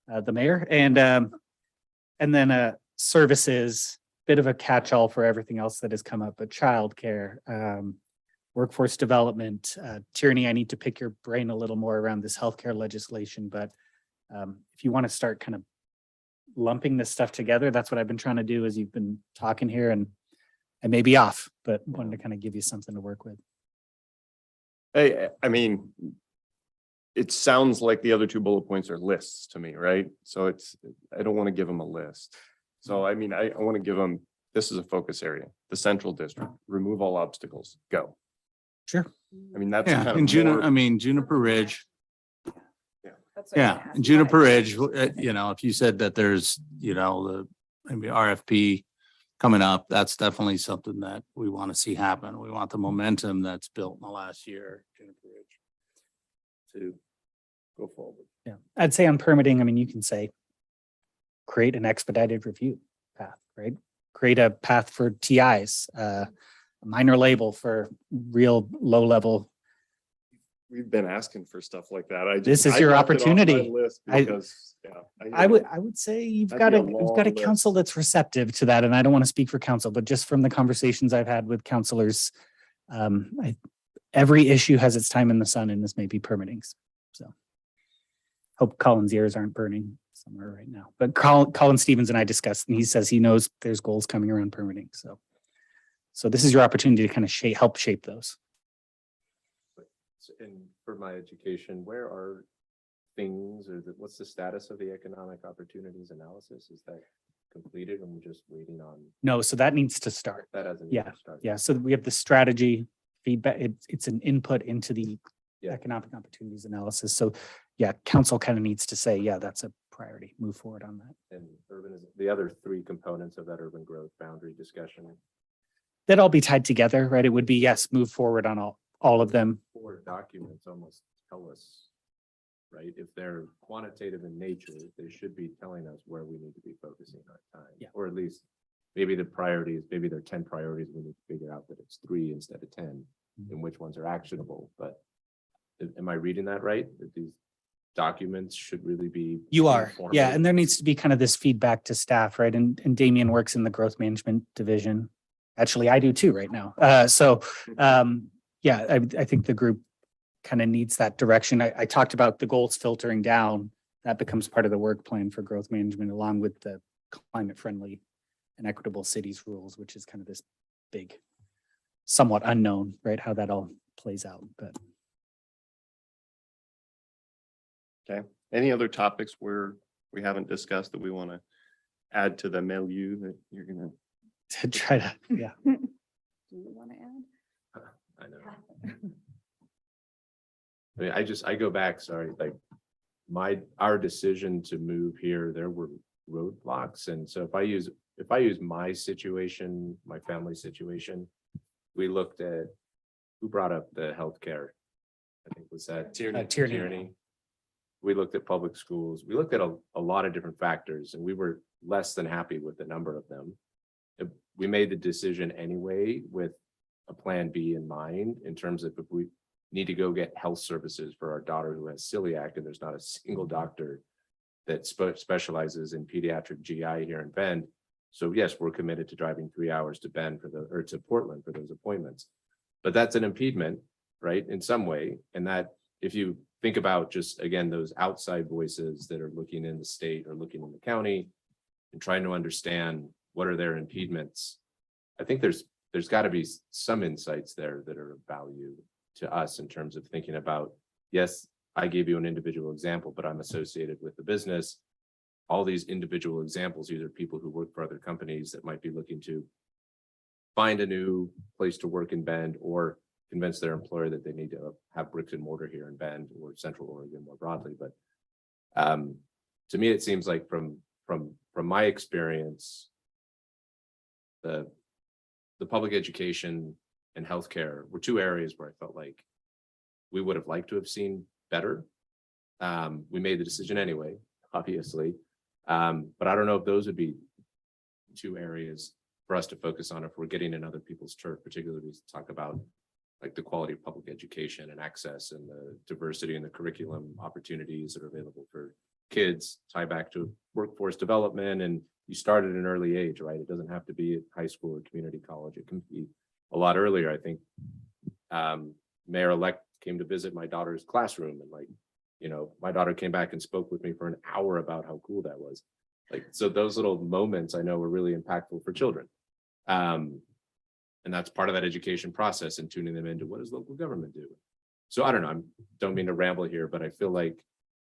[SPEAKER 1] the mayor. And then services, bit of a catch-all for everything else that has come up, but childcare, workforce development. Tierney, I need to pick your brain a little more around this healthcare legislation, but if you want to start kind of lumping this stuff together, that's what I've been trying to do as you've been talking here, and I may be off, but wanted to kind of give you something to work with.
[SPEAKER 2] Hey, I mean, it sounds like the other two bullet points are lists to me, right? So I don't want to give them a list. So I mean, I want to give them, this is a focus area, the central district, remove all obstacles, go.
[SPEAKER 1] Sure.
[SPEAKER 2] I mean, that's
[SPEAKER 11] Yeah,
[SPEAKER 2] kind
[SPEAKER 11] and
[SPEAKER 2] of more,
[SPEAKER 11] Juniper Ridge.
[SPEAKER 10] That's what
[SPEAKER 11] Yeah,
[SPEAKER 10] I asked.
[SPEAKER 11] and Juniper Ridge, you know, if you said that there's, you know, the maybe RFP coming up, that's definitely something that we want to see happen. We want the momentum that's built in the last year, Juniper Ridge, to go forward.
[SPEAKER 1] Yeah, I'd say on permitting, I mean, you can say create an expedited review path, right? Create a path for TIs, a minor label for real low level.
[SPEAKER 2] we've been asking for stuff like that.
[SPEAKER 1] This is
[SPEAKER 2] I
[SPEAKER 1] your
[SPEAKER 2] left it off my
[SPEAKER 1] opportunity.
[SPEAKER 2] list
[SPEAKER 1] I-
[SPEAKER 2] because, yeah,
[SPEAKER 1] I would say you've got
[SPEAKER 2] That'd be
[SPEAKER 1] a,
[SPEAKER 2] a
[SPEAKER 1] you've got a
[SPEAKER 2] long
[SPEAKER 1] council
[SPEAKER 2] list.
[SPEAKER 1] that's receptive to that. And I don't want to speak for council, but just from the conversations I've had with councilors, every issue has its time in the sun, and this may be permitting. So hope Colin's ears aren't burning somewhere right now, but Colin Stevens and I discussed, and he says he knows there's goals coming around permitting. So this is your opportunity to kind of help shape those.
[SPEAKER 4] And for my education, where are things or what's the status of the economic opportunities analysis? Is that completed and we're just waiting on
[SPEAKER 1] No, so that needs to start.
[SPEAKER 4] that as an
[SPEAKER 1] Yeah, yeah. So we have the strategy feedback. It's an input into the
[SPEAKER 4] Yeah.
[SPEAKER 1] economic opportunities analysis. So yeah, council kind of needs to say, yeah, that's a priority. Move forward on that.
[SPEAKER 4] And urban is the other three components of that urban growth boundary discussion.
[SPEAKER 1] That'd all be tied together, right? It would be, yes, move forward on all of them.
[SPEAKER 4] Four documents almost tell us, right? If they're quantitative in nature, they should be telling us where we need to be focusing our time.
[SPEAKER 1] Yeah.
[SPEAKER 4] Or at least maybe the priorities, maybe there are 10 priorities. We need to figure out that it's 3 instead of 10 and which ones are actionable. But am I reading that right? That these documents should really be.
[SPEAKER 1] You are, yeah.
[SPEAKER 4] informative?
[SPEAKER 1] And there needs to be kind of this feedback to staff, right? And Damien works in the growth management division. Actually, I do too right now. Yeah, I think the group kind of needs that direction. I talked about the goals filtering down. That becomes part of the work plan for growth management, along with the climate friendly and equitable cities rules, which is kind of this big, somewhat unknown, right? How that all plays out, but.
[SPEAKER 2] Okay. Any other topics where we haven't discussed that we want to add to the milieu that you're gonna?
[SPEAKER 1] To try to, yeah.
[SPEAKER 8] Do you want to add?
[SPEAKER 4] I know. I mean, I go back, sorry, like our decision to move here, there were roadblocks. And so if I use my situation, my family situation, we looked at, who brought up the healthcare? I think was that Tierney. We looked at public schools. We looked at a lot of different factors and we were less than happy with the number of them. We made the decision anyway with a plan B in mind in terms of if we need to go get health services for our daughter who has celiac and there's not a single doctor that specializes in pediatric GI here in Bend. So yes, we're committed to driving 3 hours to Bend to Portland for those appointments. But that's an impediment, right? In some way. And that if you think about just, again, those outside voices that are looking in the state or looking in the county and trying to understand what are their impediments, I think there's got to be some insights there that are of value to us in terms of thinking about, yes, I gave you an individual example, but I'm associated with the business. All these individual examples, these are people who work for other companies that might be looking to find a new place to work in Bend or convince their employer that they need to have bricks and mortar here in Bend or Central Oregon more broadly. But to me, it seems like from my experience, the public education and healthcare were two areas where I felt like we would have liked to have seen better. We made the decision anyway, obviously. But I don't know if those would be two areas for us to focus on if we're getting in other people's turf, particularly to talk about like the quality of public education and access and the diversity in the curriculum opportunities that are available for kids, tie back to workforce development. And you start at an early age, right? It doesn't have to be at high school or community college. It can be a lot earlier. I think Mayor-elect came to visit my daughter's classroom and my daughter came back and spoke with me for an hour about how cool that was. So those little moments I know were really impactful for children. And that's part of that education process and tuning them into what does local government do? So I don't know, don't mean to ramble here, but I feel like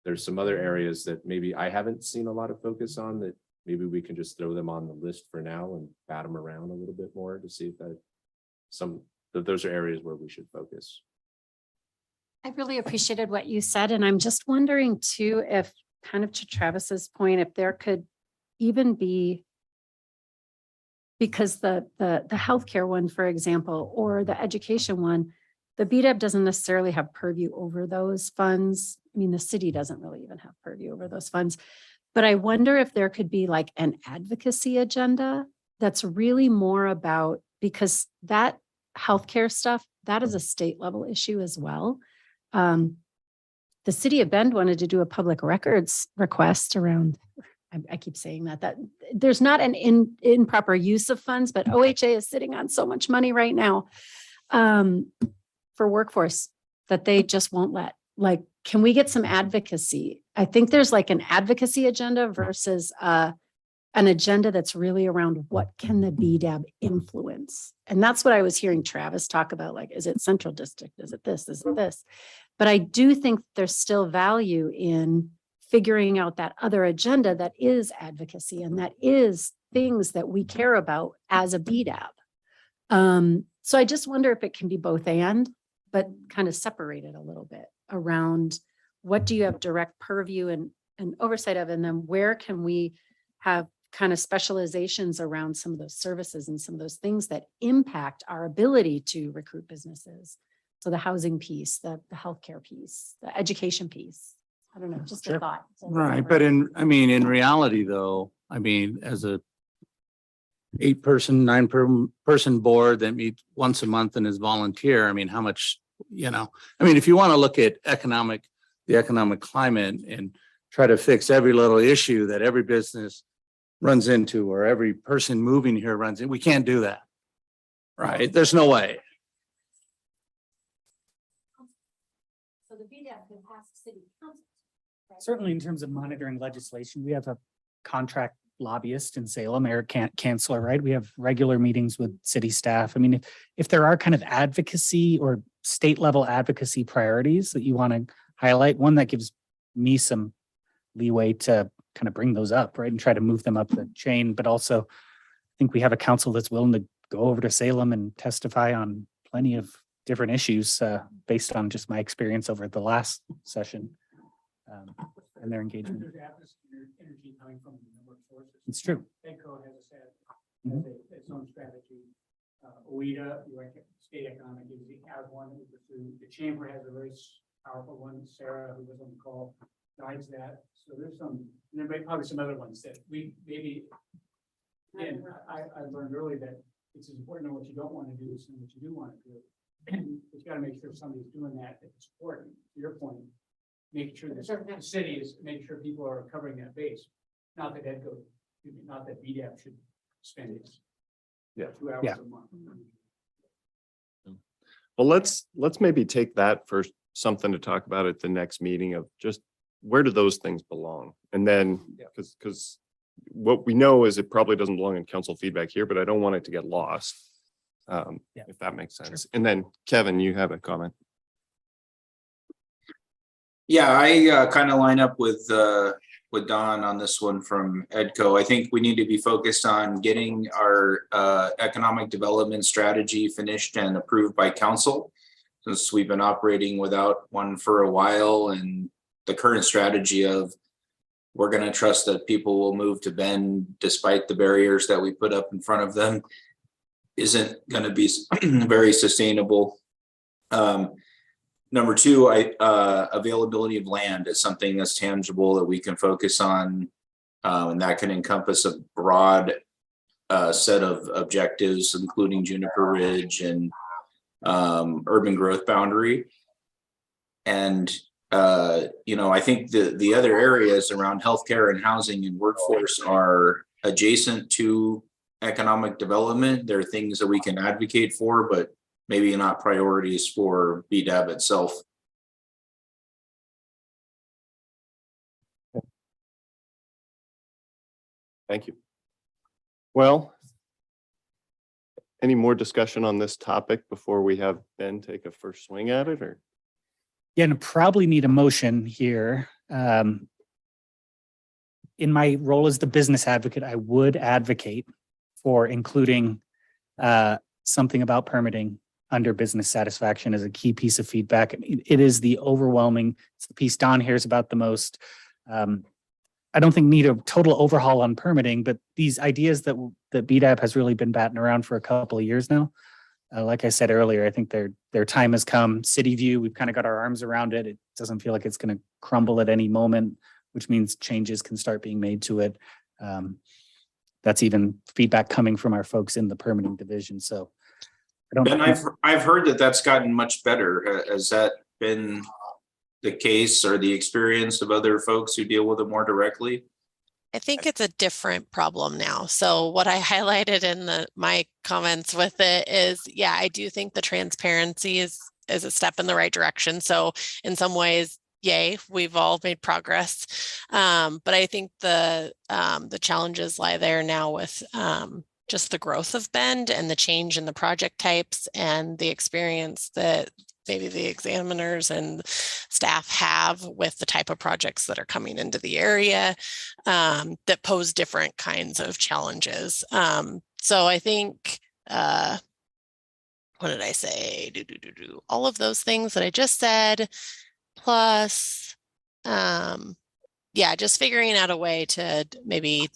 [SPEAKER 4] there's some other areas that maybe I haven't seen a lot of focus on that maybe we can just throw them on the list for now and bat them around a little bit more to see if those are areas where we should focus.
[SPEAKER 9] I really appreciated what you said, and I'm just wondering too, if kind of to Travis's point, if there could even be, because the healthcare one, for example, or the education one, the BDAB doesn't necessarily have purview over those funds. I mean, the city doesn't really even have purview over those funds. But I wonder if there could be like an advocacy agenda that's really more about, because that healthcare stuff, that is a state level issue as well. The city of Bend wanted to do a public records request around, I keep saying that there's not an improper use of funds, but OHA is sitting on so much money right now for workforce that they just won't let. Like, can we get some advocacy? I think there's like an advocacy agenda versus an agenda that's really around what can the BDAB influence? And that's what I was hearing Travis talk about. Like, is it central district? Is it this? Is it this? But I do think there's still value in figuring out that other agenda that is advocacy and that is things that we care about as a BDAB. So I just wonder if it can be both and, but kind of separated a little bit around what do you have direct purview and oversight of, and then where can we have kind of specializations around some of those services and some of those things that impact our ability to recruit businesses. So the housing piece, the healthcare piece, the education piece. I don't know, just a thought.
[SPEAKER 11] Right, but in reality though, as a 8-person, 9-person board that meets once a month and is volunteer, how much, if you want to look at the economic climate and try to fix every little issue that every business runs into or every person moving here runs in, we can't do that. Right? There's no way.
[SPEAKER 9] So the BDAB can pass city council.
[SPEAKER 1] Certainly in terms of monitoring legislation, we have a contract lobbyist in Salem, Eric Kanzler, right? We have regular meetings with city staff. If there are kind of advocacy or state level advocacy priorities that you want to highlight, one that gives me some leeway to kind of bring those up, right? And try to move them up the chain. But also, I think we have a council that's willing to go over to Salem and testify on plenty of different issues based on just my experience over the last session and their engagement.
[SPEAKER 12] There's energy coming from a number of sources.
[SPEAKER 1] It's true.
[SPEAKER 12] EDCO has its own strategy. OEDA, State Economic Agency, has one that we pursue. The Chamber has a very powerful one. Sarah, who was on the call, guides that. So there's some, and there may probably some other ones that we maybe. Again, I learned early that it's important to know what you don't want to do and what you do want to do. And you got to make sure somebody's doing that. It's important. To your point, making sure the city is making sure people are covering that base. Not that EDCO, not that BDAB should spend it. 2 hours a month.
[SPEAKER 2] Well, let's maybe take that for something to talk about at the next meeting of just where do those things belong? And then, because what we know is it probably doesn't belong in council feedback here, but I don't want it to get lost. If that makes sense. Sure. And then Kevin, you have a comment.
[SPEAKER 5] Yeah, I kind of line up with Don on this one from EDCO. I think we need to be focused on getting our economic development strategy finished and approved by council, since we've been operating without one for a while, and the current strategy of we're going to trust that people will move to Bend despite the barriers that we put up in front of them isn't going to be very sustainable. Number two, availability of land is something that's tangible that we can focus on, and that can encompass a broad set of objectives, including Juniper Ridge and urban growth boundary. And I think the other areas around healthcare and housing and workforce are adjacent to economic development. There are things that we can advocate for, but maybe not priorities for BDAB itself.
[SPEAKER 2] Thank you. Well, any more discussion on this topic before we have Ben take a first swing at it, or?
[SPEAKER 1] Yeah, and probably need a motion here. In my role as the business advocate, I would advocate for including something about permitting under business satisfaction as a key piece of feedback. I mean, it is the overwhelming, it's the piece Don hears about the most. I don't think need a total overhaul on permitting, but these ideas that BDAP has really been batting around for a couple of years now. Like I said earlier, I think their time has come. City View, we've kind of got our arms around it. It doesn't feel like it's going to crumble at any moment, which means changes can start being made to it. That's even feedback coming from our folks in the permitting division. So I don't.
[SPEAKER 5] And I've heard that that's gotten much better. Has that been the case or the experience of other folks who deal with it more directly?
[SPEAKER 7] I think it's a different problem now. So what I highlighted in my comments with it is, yeah, I do think the transparency is a step in the right direction. So in some ways, yay, we've all made progress. But I think the challenges lie there now with just the growth of Bend and the change in the project types and the experience that maybe the examiners and staff have with the type of projects that are coming into the area that pose different kinds of challenges. So I think, what did I say? All of those things that I just said, plus, yeah, just figuring out a way to maybe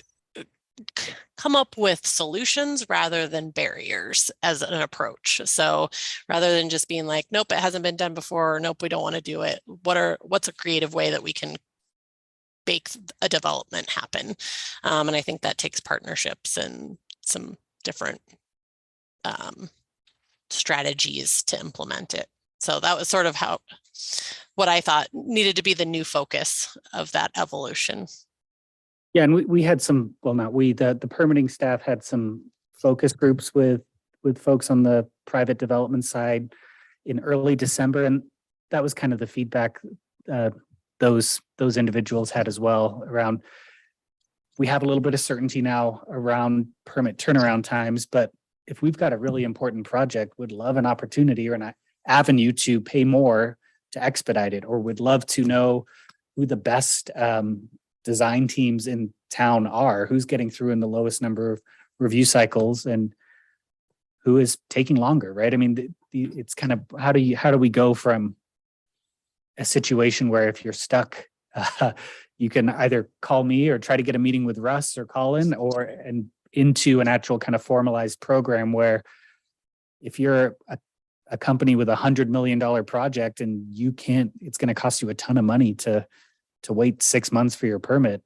[SPEAKER 7] come up with solutions rather than barriers as an approach. So rather than just being like, nope, it hasn't been done before, or nope, we don't want to do it. What's a creative way that we can make a development happen? And I think that takes partnerships and some different strategies to implement it. So that was sort of what I thought needed to be the new focus of that evolution.
[SPEAKER 1] Yeah, and we had some, well, not we, the permitting staff had some focus groups with folks on the private development side in early December, and that was kind of the feedback those individuals had as well around. We have a little bit of certainty now around permit turnaround times, but if we've got a really important project, would love an opportunity or an avenue to pay more to expedite it, or would love to know who the best design teams in town are, who's getting through in the lowest number of review cycles and who is taking longer, right? I mean, it's kind of, how do we go from a situation where if you're stuck, you can either call me or try to get a meeting with Russ or Colin, and into an actual kind of formalized program where if you're a company with $100 million project and you can't, it's going to cost you a ton of money to wait 6 months for your permit.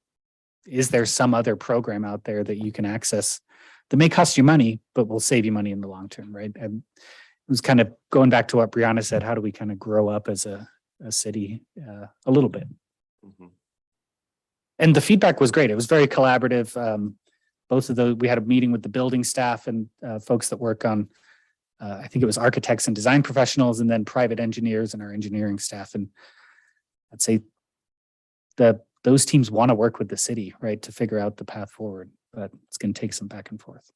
[SPEAKER 1] Is there some other program out there that you can access that may cost you money, but will save you money in the long term, right? And it was kind of going back to what Brianna said, how do we kind of grow up as a city a little bit?
[SPEAKER 2] Mm-hmm.
[SPEAKER 1] And the feedback was great. It was very collaborative. Both of those, we had a meeting with the building staff and folks that work on, I think it was architects and design professionals, and then private engineers and our engineering staff. And I'd say those teams want to work with the city, right, to figure out the path forward, but it's going to take some back and forth.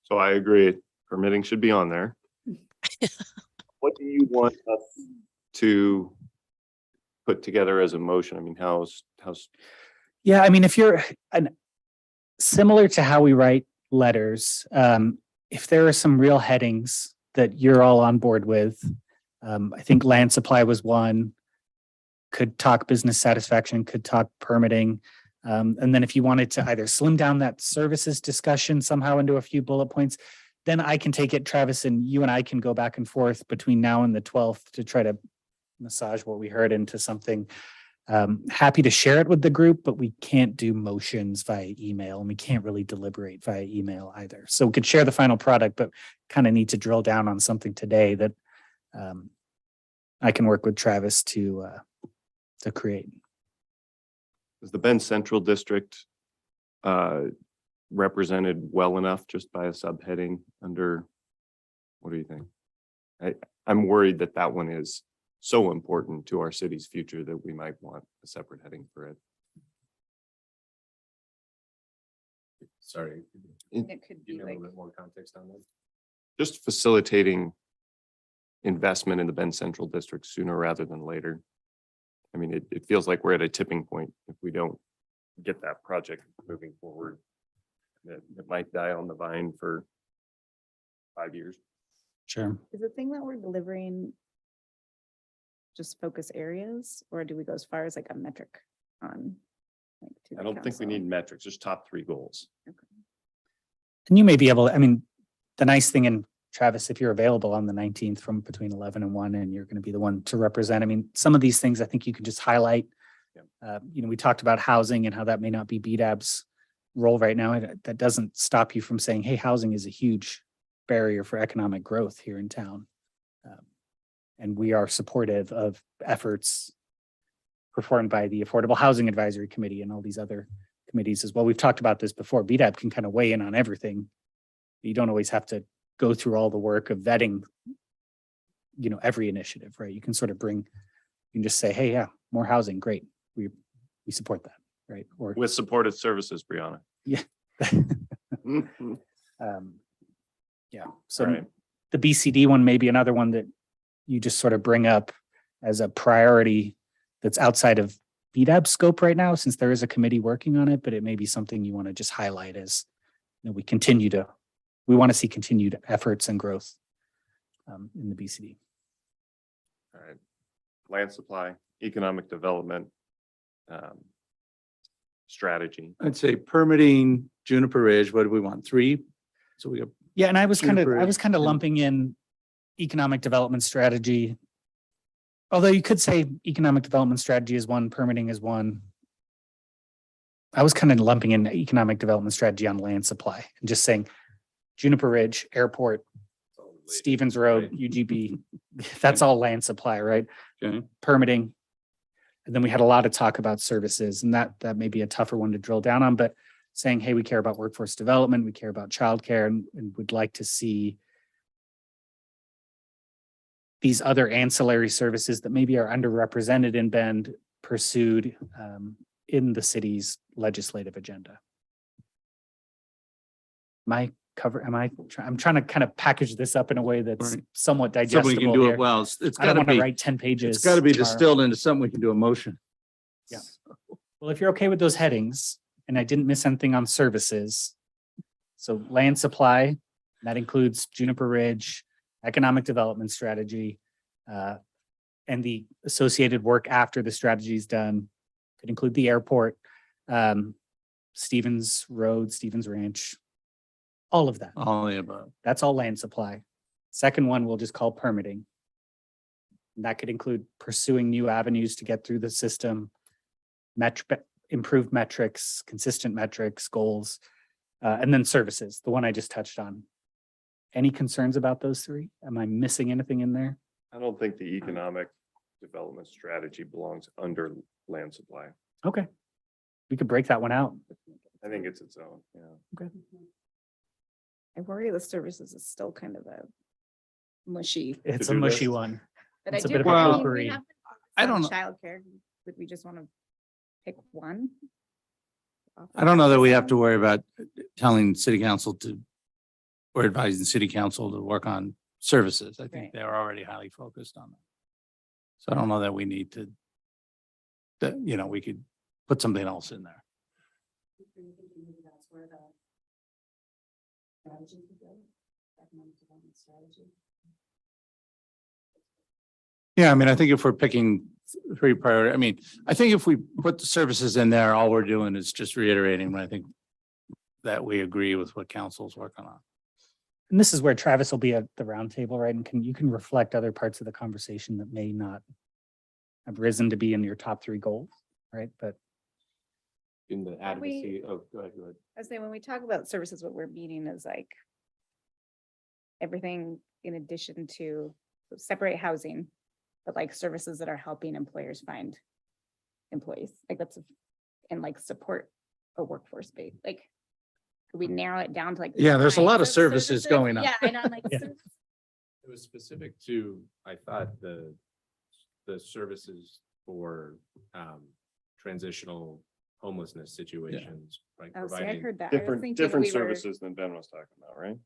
[SPEAKER 2] So I agree. Permitting should be on there. What do you want us to put together as a motion? I mean, how's
[SPEAKER 1] Yeah, I mean, if you're similar to how we write letters, if there are some real headings that you're all on board with, I think land supply was one. Could talk business satisfaction, could talk permitting. And then if you wanted to either slim down that services discussion somehow into a few bullet points, then I can take it, Travis, and you and I can go back and forth between now and the 12th to try to massage what we heard into something. Happy to share it with the group, but we can't do motions via email, and we can't really deliberate via email either. So we could share the final product, but kind of need to drill down on something today that I can work with Travis to create.
[SPEAKER 2] is the Bend Central District represented well enough just by a subheading under? What do you think? I'm worried that one is so important to our city's future that we might want a separate heading for it.
[SPEAKER 4] Sorry.
[SPEAKER 8] It could
[SPEAKER 4] Give
[SPEAKER 8] be
[SPEAKER 4] me a
[SPEAKER 8] like,
[SPEAKER 4] little bit more context on that.
[SPEAKER 2] Just facilitating investment in the Bend Central District sooner rather than later. I mean, it feels like we're at a tipping point if we don't get that project moving forward. That might die on the vine for 5 years.
[SPEAKER 1] Sure.
[SPEAKER 8] Is the thing that we're delivering just focus areas, or do we go as far as like a metric on? Like, to
[SPEAKER 2] I
[SPEAKER 8] the
[SPEAKER 2] don't think we
[SPEAKER 8] council?
[SPEAKER 2] need metrics, just top 3 goals.
[SPEAKER 1] And you may be able, I mean, the nice thing in Travis, if you're available on the 19th from between 11 and 1, and you're going to be the one to represent, I mean, some of these things I think you can just highlight. We talked about housing and how that may not be BDAB's role right now. That doesn't stop you from saying, hey, housing is a huge barrier for economic growth here in town. And we are supportive of efforts performed by the Affordable Housing Advisory Committee and all these other committees as well. We've talked about this before. BDAB can kind of weigh in on everything. You don't always have to go through all the work of vetting, every initiative, right? You can sort of you can just say, hey, yeah, more housing, great. We support that, right? Or
[SPEAKER 2] With supported services, Brianna.
[SPEAKER 1] yeah. Yeah. So
[SPEAKER 2] Right.
[SPEAKER 1] the BCD one may be another one that you just sort of bring up as a priority that's outside of BDAB scope right now, since there is a committee working on it, but it may be something you want to just highlight as we want to see continued efforts and growth in the BCD.
[SPEAKER 2] All right. Land supply, economic development, strategy.
[SPEAKER 11] I'd say permitting, Juniper Ridge, what do we want? 3? So we got
[SPEAKER 1] Yeah, and I was kind of
[SPEAKER 11] Juniper Ridge.
[SPEAKER 1] lumping in economic development strategy. Although you could say economic development strategy is one, permitting is one. I was kind of lumping in economic development strategy on land supply and just saying Juniper Ridge, Airport, Stevens Road, UGB, that's all land supply, right?
[SPEAKER 11] Okay.
[SPEAKER 1] Permitting. And then we had a lot of talk about services, and that may be a tougher one to drill down on, but saying, hey, we care about workforce development, we care about childcare, and would like to see these other ancillary services that maybe are underrepresented in Bend pursued in the city's legislative agenda. I'm trying to kind of package this up in a way that's
[SPEAKER 11] Right.
[SPEAKER 1] somewhat
[SPEAKER 11] Somebody
[SPEAKER 1] digestible
[SPEAKER 11] can do
[SPEAKER 1] here.
[SPEAKER 11] it well. It's
[SPEAKER 1] I don't
[SPEAKER 11] gotta
[SPEAKER 1] want to
[SPEAKER 11] be,
[SPEAKER 1] write 10 pages.
[SPEAKER 11] it's gotta be
[SPEAKER 1] tomorrow.
[SPEAKER 11] distilled into something we can do a motion.
[SPEAKER 1] Yeah. Well, if you're okay with those headings, and I didn't miss anything on services. So land supply, that includes Juniper Ridge, economic development strategy, and the associated work after the strategy is done. Could include the airport, Stevens Road, Stevens Ranch, all of that.
[SPEAKER 11] All the above.
[SPEAKER 1] That's all land supply. Second one, we'll just call permitting. And that could include pursuing new avenues to get through the system, improved metrics, consistent metrics, goals, and then services, the one I just touched on. Any concerns about those 3? Am I missing anything in there?
[SPEAKER 2] I don't think the economic development strategy belongs under land supply.
[SPEAKER 1] Okay. We could break that one out.
[SPEAKER 2] I think it's its own, yeah.
[SPEAKER 8] I worry the services is still kind of a mushy.
[SPEAKER 1] It's a
[SPEAKER 2] To-do
[SPEAKER 1] mushy
[SPEAKER 2] list.
[SPEAKER 1] one.
[SPEAKER 8] But
[SPEAKER 1] It's
[SPEAKER 8] I
[SPEAKER 1] a
[SPEAKER 8] do,
[SPEAKER 1] bit of a
[SPEAKER 8] I mean,
[SPEAKER 1] potpourri.
[SPEAKER 8] we have
[SPEAKER 11] I don't
[SPEAKER 8] some
[SPEAKER 11] know.
[SPEAKER 8] childcare. Would we just want to pick one?
[SPEAKER 11] I don't know that we have to worry about telling city council or advising city council to work on services. I think
[SPEAKER 8] Right.
[SPEAKER 11] they're already highly focused on that. So I don't know that we need to, we could put something else in there. Yeah, I mean, I think if we're picking 3 priority, I mean, I think if we put the services in there, all we're doing is just reiterating, I think that we agree with what council's working on.
[SPEAKER 1] And this is where Travis will be at the roundtable, right? And you can reflect other parts of the conversation that may not have risen to be in your top 3 goals, right? But
[SPEAKER 4] In the advocacy, oh, go ahead.
[SPEAKER 8] I was saying, when we talk about services, what we're meaning is like everything in addition to separate housing, but like services that are helping employers find employees, like and like support a workforce base, like could we narrow it down to like? the
[SPEAKER 11] Yeah, there's a lot
[SPEAKER 8] kinds
[SPEAKER 11] of services going on.
[SPEAKER 8] Yeah, and I'm like,
[SPEAKER 1] Yeah.
[SPEAKER 4] It was specific to, I thought, the services for transitional homelessness situations, like
[SPEAKER 8] oh, see, I
[SPEAKER 4] providing.
[SPEAKER 8] heard that. I was thinking
[SPEAKER 2] Different
[SPEAKER 8] we were-
[SPEAKER 2] services than Ben was talking about, right?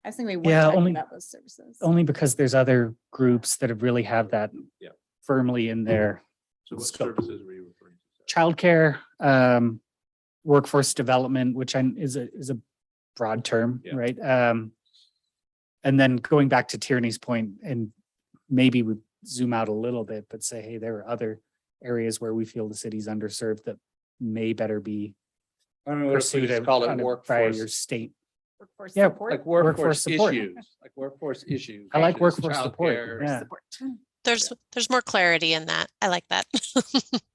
[SPEAKER 8] I was thinking we weren't
[SPEAKER 1] Yeah,
[SPEAKER 8] talking
[SPEAKER 1] only-
[SPEAKER 8] about those services.
[SPEAKER 1] Only because there's other groups that have really have that
[SPEAKER 4] Yeah.
[SPEAKER 1] firmly in their
[SPEAKER 4] So what
[SPEAKER 1] scope.
[SPEAKER 4] services were you referring to?
[SPEAKER 1] Childcare, workforce development, which is a broad term,
[SPEAKER 4] Yeah.
[SPEAKER 1] right? And then going back to Tierney's point, and maybe we zoom out a little bit, but say, hey, there are other areas where we feel the city's underserved that may better be
[SPEAKER 11] I don't know, what if we
[SPEAKER 1] pursued
[SPEAKER 11] just call it
[SPEAKER 1] by
[SPEAKER 11] workforce,
[SPEAKER 1] your state.
[SPEAKER 8] Workforce
[SPEAKER 1] Yeah,
[SPEAKER 8] support.
[SPEAKER 11] like
[SPEAKER 1] workforce
[SPEAKER 11] workforce
[SPEAKER 1] support.
[SPEAKER 11] issues, like workforce issues.
[SPEAKER 1] I like
[SPEAKER 11] such as
[SPEAKER 1] workforce support.
[SPEAKER 11] childcare.
[SPEAKER 1] Yeah.
[SPEAKER 8] Support.
[SPEAKER 7] There's more clarity in that. I like that.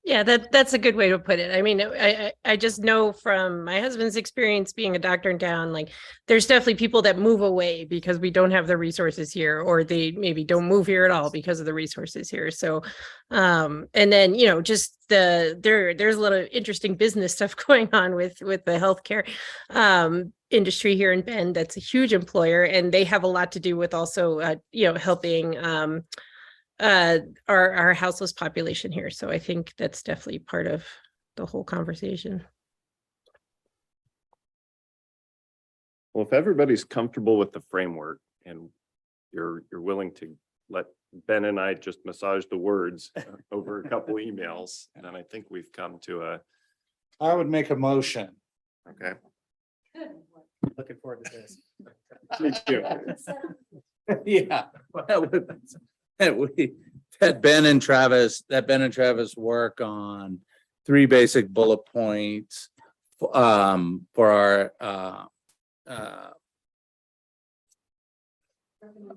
[SPEAKER 13] Yeah, that's a good way to put it. I mean, I just know from my husband's experience being a doctor in town, like there's definitely people that move away because we don't have the resources here, or they maybe don't move here at all because of the resources here. So, and then, you know, just there's a lot of interesting business stuff going on with the healthcare industry here in Bend. That's a huge employer, and they have a lot to do with also, you know, helping our houseless population here. So I think that's definitely part of the whole conversation.
[SPEAKER 2] Well, if everybody's comfortable with the framework and you're willing to let Ben and I just massage the words over a couple emails, then I think we've come to a,
[SPEAKER 11] I would make a motion.
[SPEAKER 2] okay.
[SPEAKER 1] Looking forward to this.
[SPEAKER 2] Me too.
[SPEAKER 11] Yeah. That Ben and Travis work on 3 basic bullet points for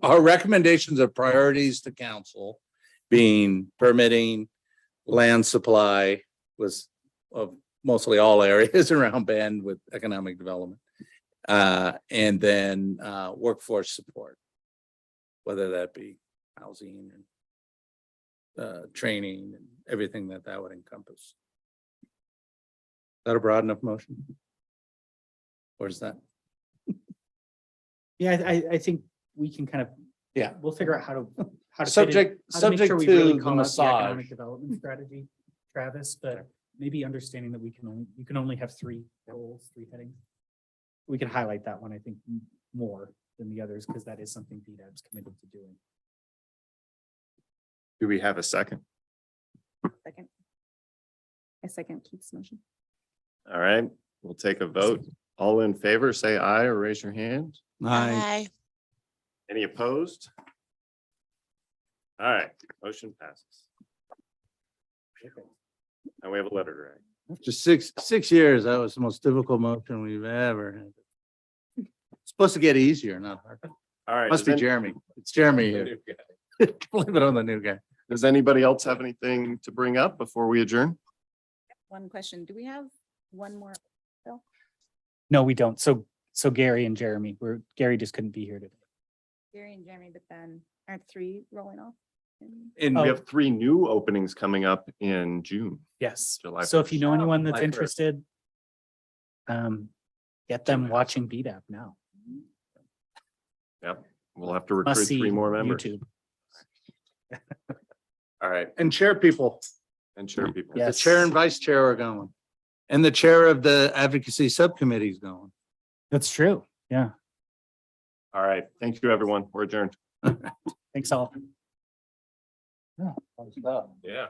[SPEAKER 11] our recommendations of priorities to council being permitting, land supply was of mostly all areas around Bend with economic development. And then workforce support, whether that be housing and training and everything that would encompass. Is that a broad enough motion? Or is that?
[SPEAKER 1] Yeah, I think we can kind of,
[SPEAKER 11] Yeah.
[SPEAKER 1] we'll figure out how to fit in-
[SPEAKER 11] Subject
[SPEAKER 1] how to make sure we
[SPEAKER 11] to
[SPEAKER 1] really
[SPEAKER 11] the
[SPEAKER 1] call out the economic
[SPEAKER 11] massage.
[SPEAKER 1] development strategy, Travis, but maybe understanding that you can only have 3 goals, 3 headings. We can highlight that one, I think, more than the others, because that is something BDAB's committed to doing.
[SPEAKER 2] Do we have a second?
[SPEAKER 8] Second. I second Keith's motion.
[SPEAKER 2] All right, we'll take a vote. All in favor, say aye or raise your hand.
[SPEAKER 7] Bye.
[SPEAKER 2] Any opposed? All right, motion passes. And we have a letter to write.
[SPEAKER 11] After six years, that was the most difficult motion we've ever had. It's supposed to get easier, not harder.
[SPEAKER 2] All right.
[SPEAKER 11] Must be Jeremy. It's Jeremy here. Blame it on the new guy.
[SPEAKER 2] Does anybody else have anything to bring up before we adjourn?
[SPEAKER 8] One question. Do we have one more? Bill?
[SPEAKER 1] No, we don't. So Gary and Jeremy, Gary just couldn't be here today.
[SPEAKER 8] Gary and Jeremy, but then aren't 3 rolling off?
[SPEAKER 2] And we have 3 new openings coming up in June.
[SPEAKER 1] Yes.
[SPEAKER 2] July
[SPEAKER 1] So if you know anyone that's
[SPEAKER 11] July 1st.
[SPEAKER 1] interested, get them watching BDAB now.
[SPEAKER 2] Yep, we'll have to
[SPEAKER 1] Must
[SPEAKER 2] recruit
[SPEAKER 1] see
[SPEAKER 2] 3 more members.
[SPEAKER 1] YouTube.
[SPEAKER 2] All right,
[SPEAKER 11] And chair people,
[SPEAKER 2] and share people.
[SPEAKER 11] the
[SPEAKER 1] Yes.
[SPEAKER 11] chair and vice chair are going. And the chair of the advocacy subcommittee is going.
[SPEAKER 1] That's true. Yeah.
[SPEAKER 2] All right, thank you, everyone. We're adjourned.
[SPEAKER 1] Thanks all.
[SPEAKER 11] Yeah.
[SPEAKER 2] Yeah.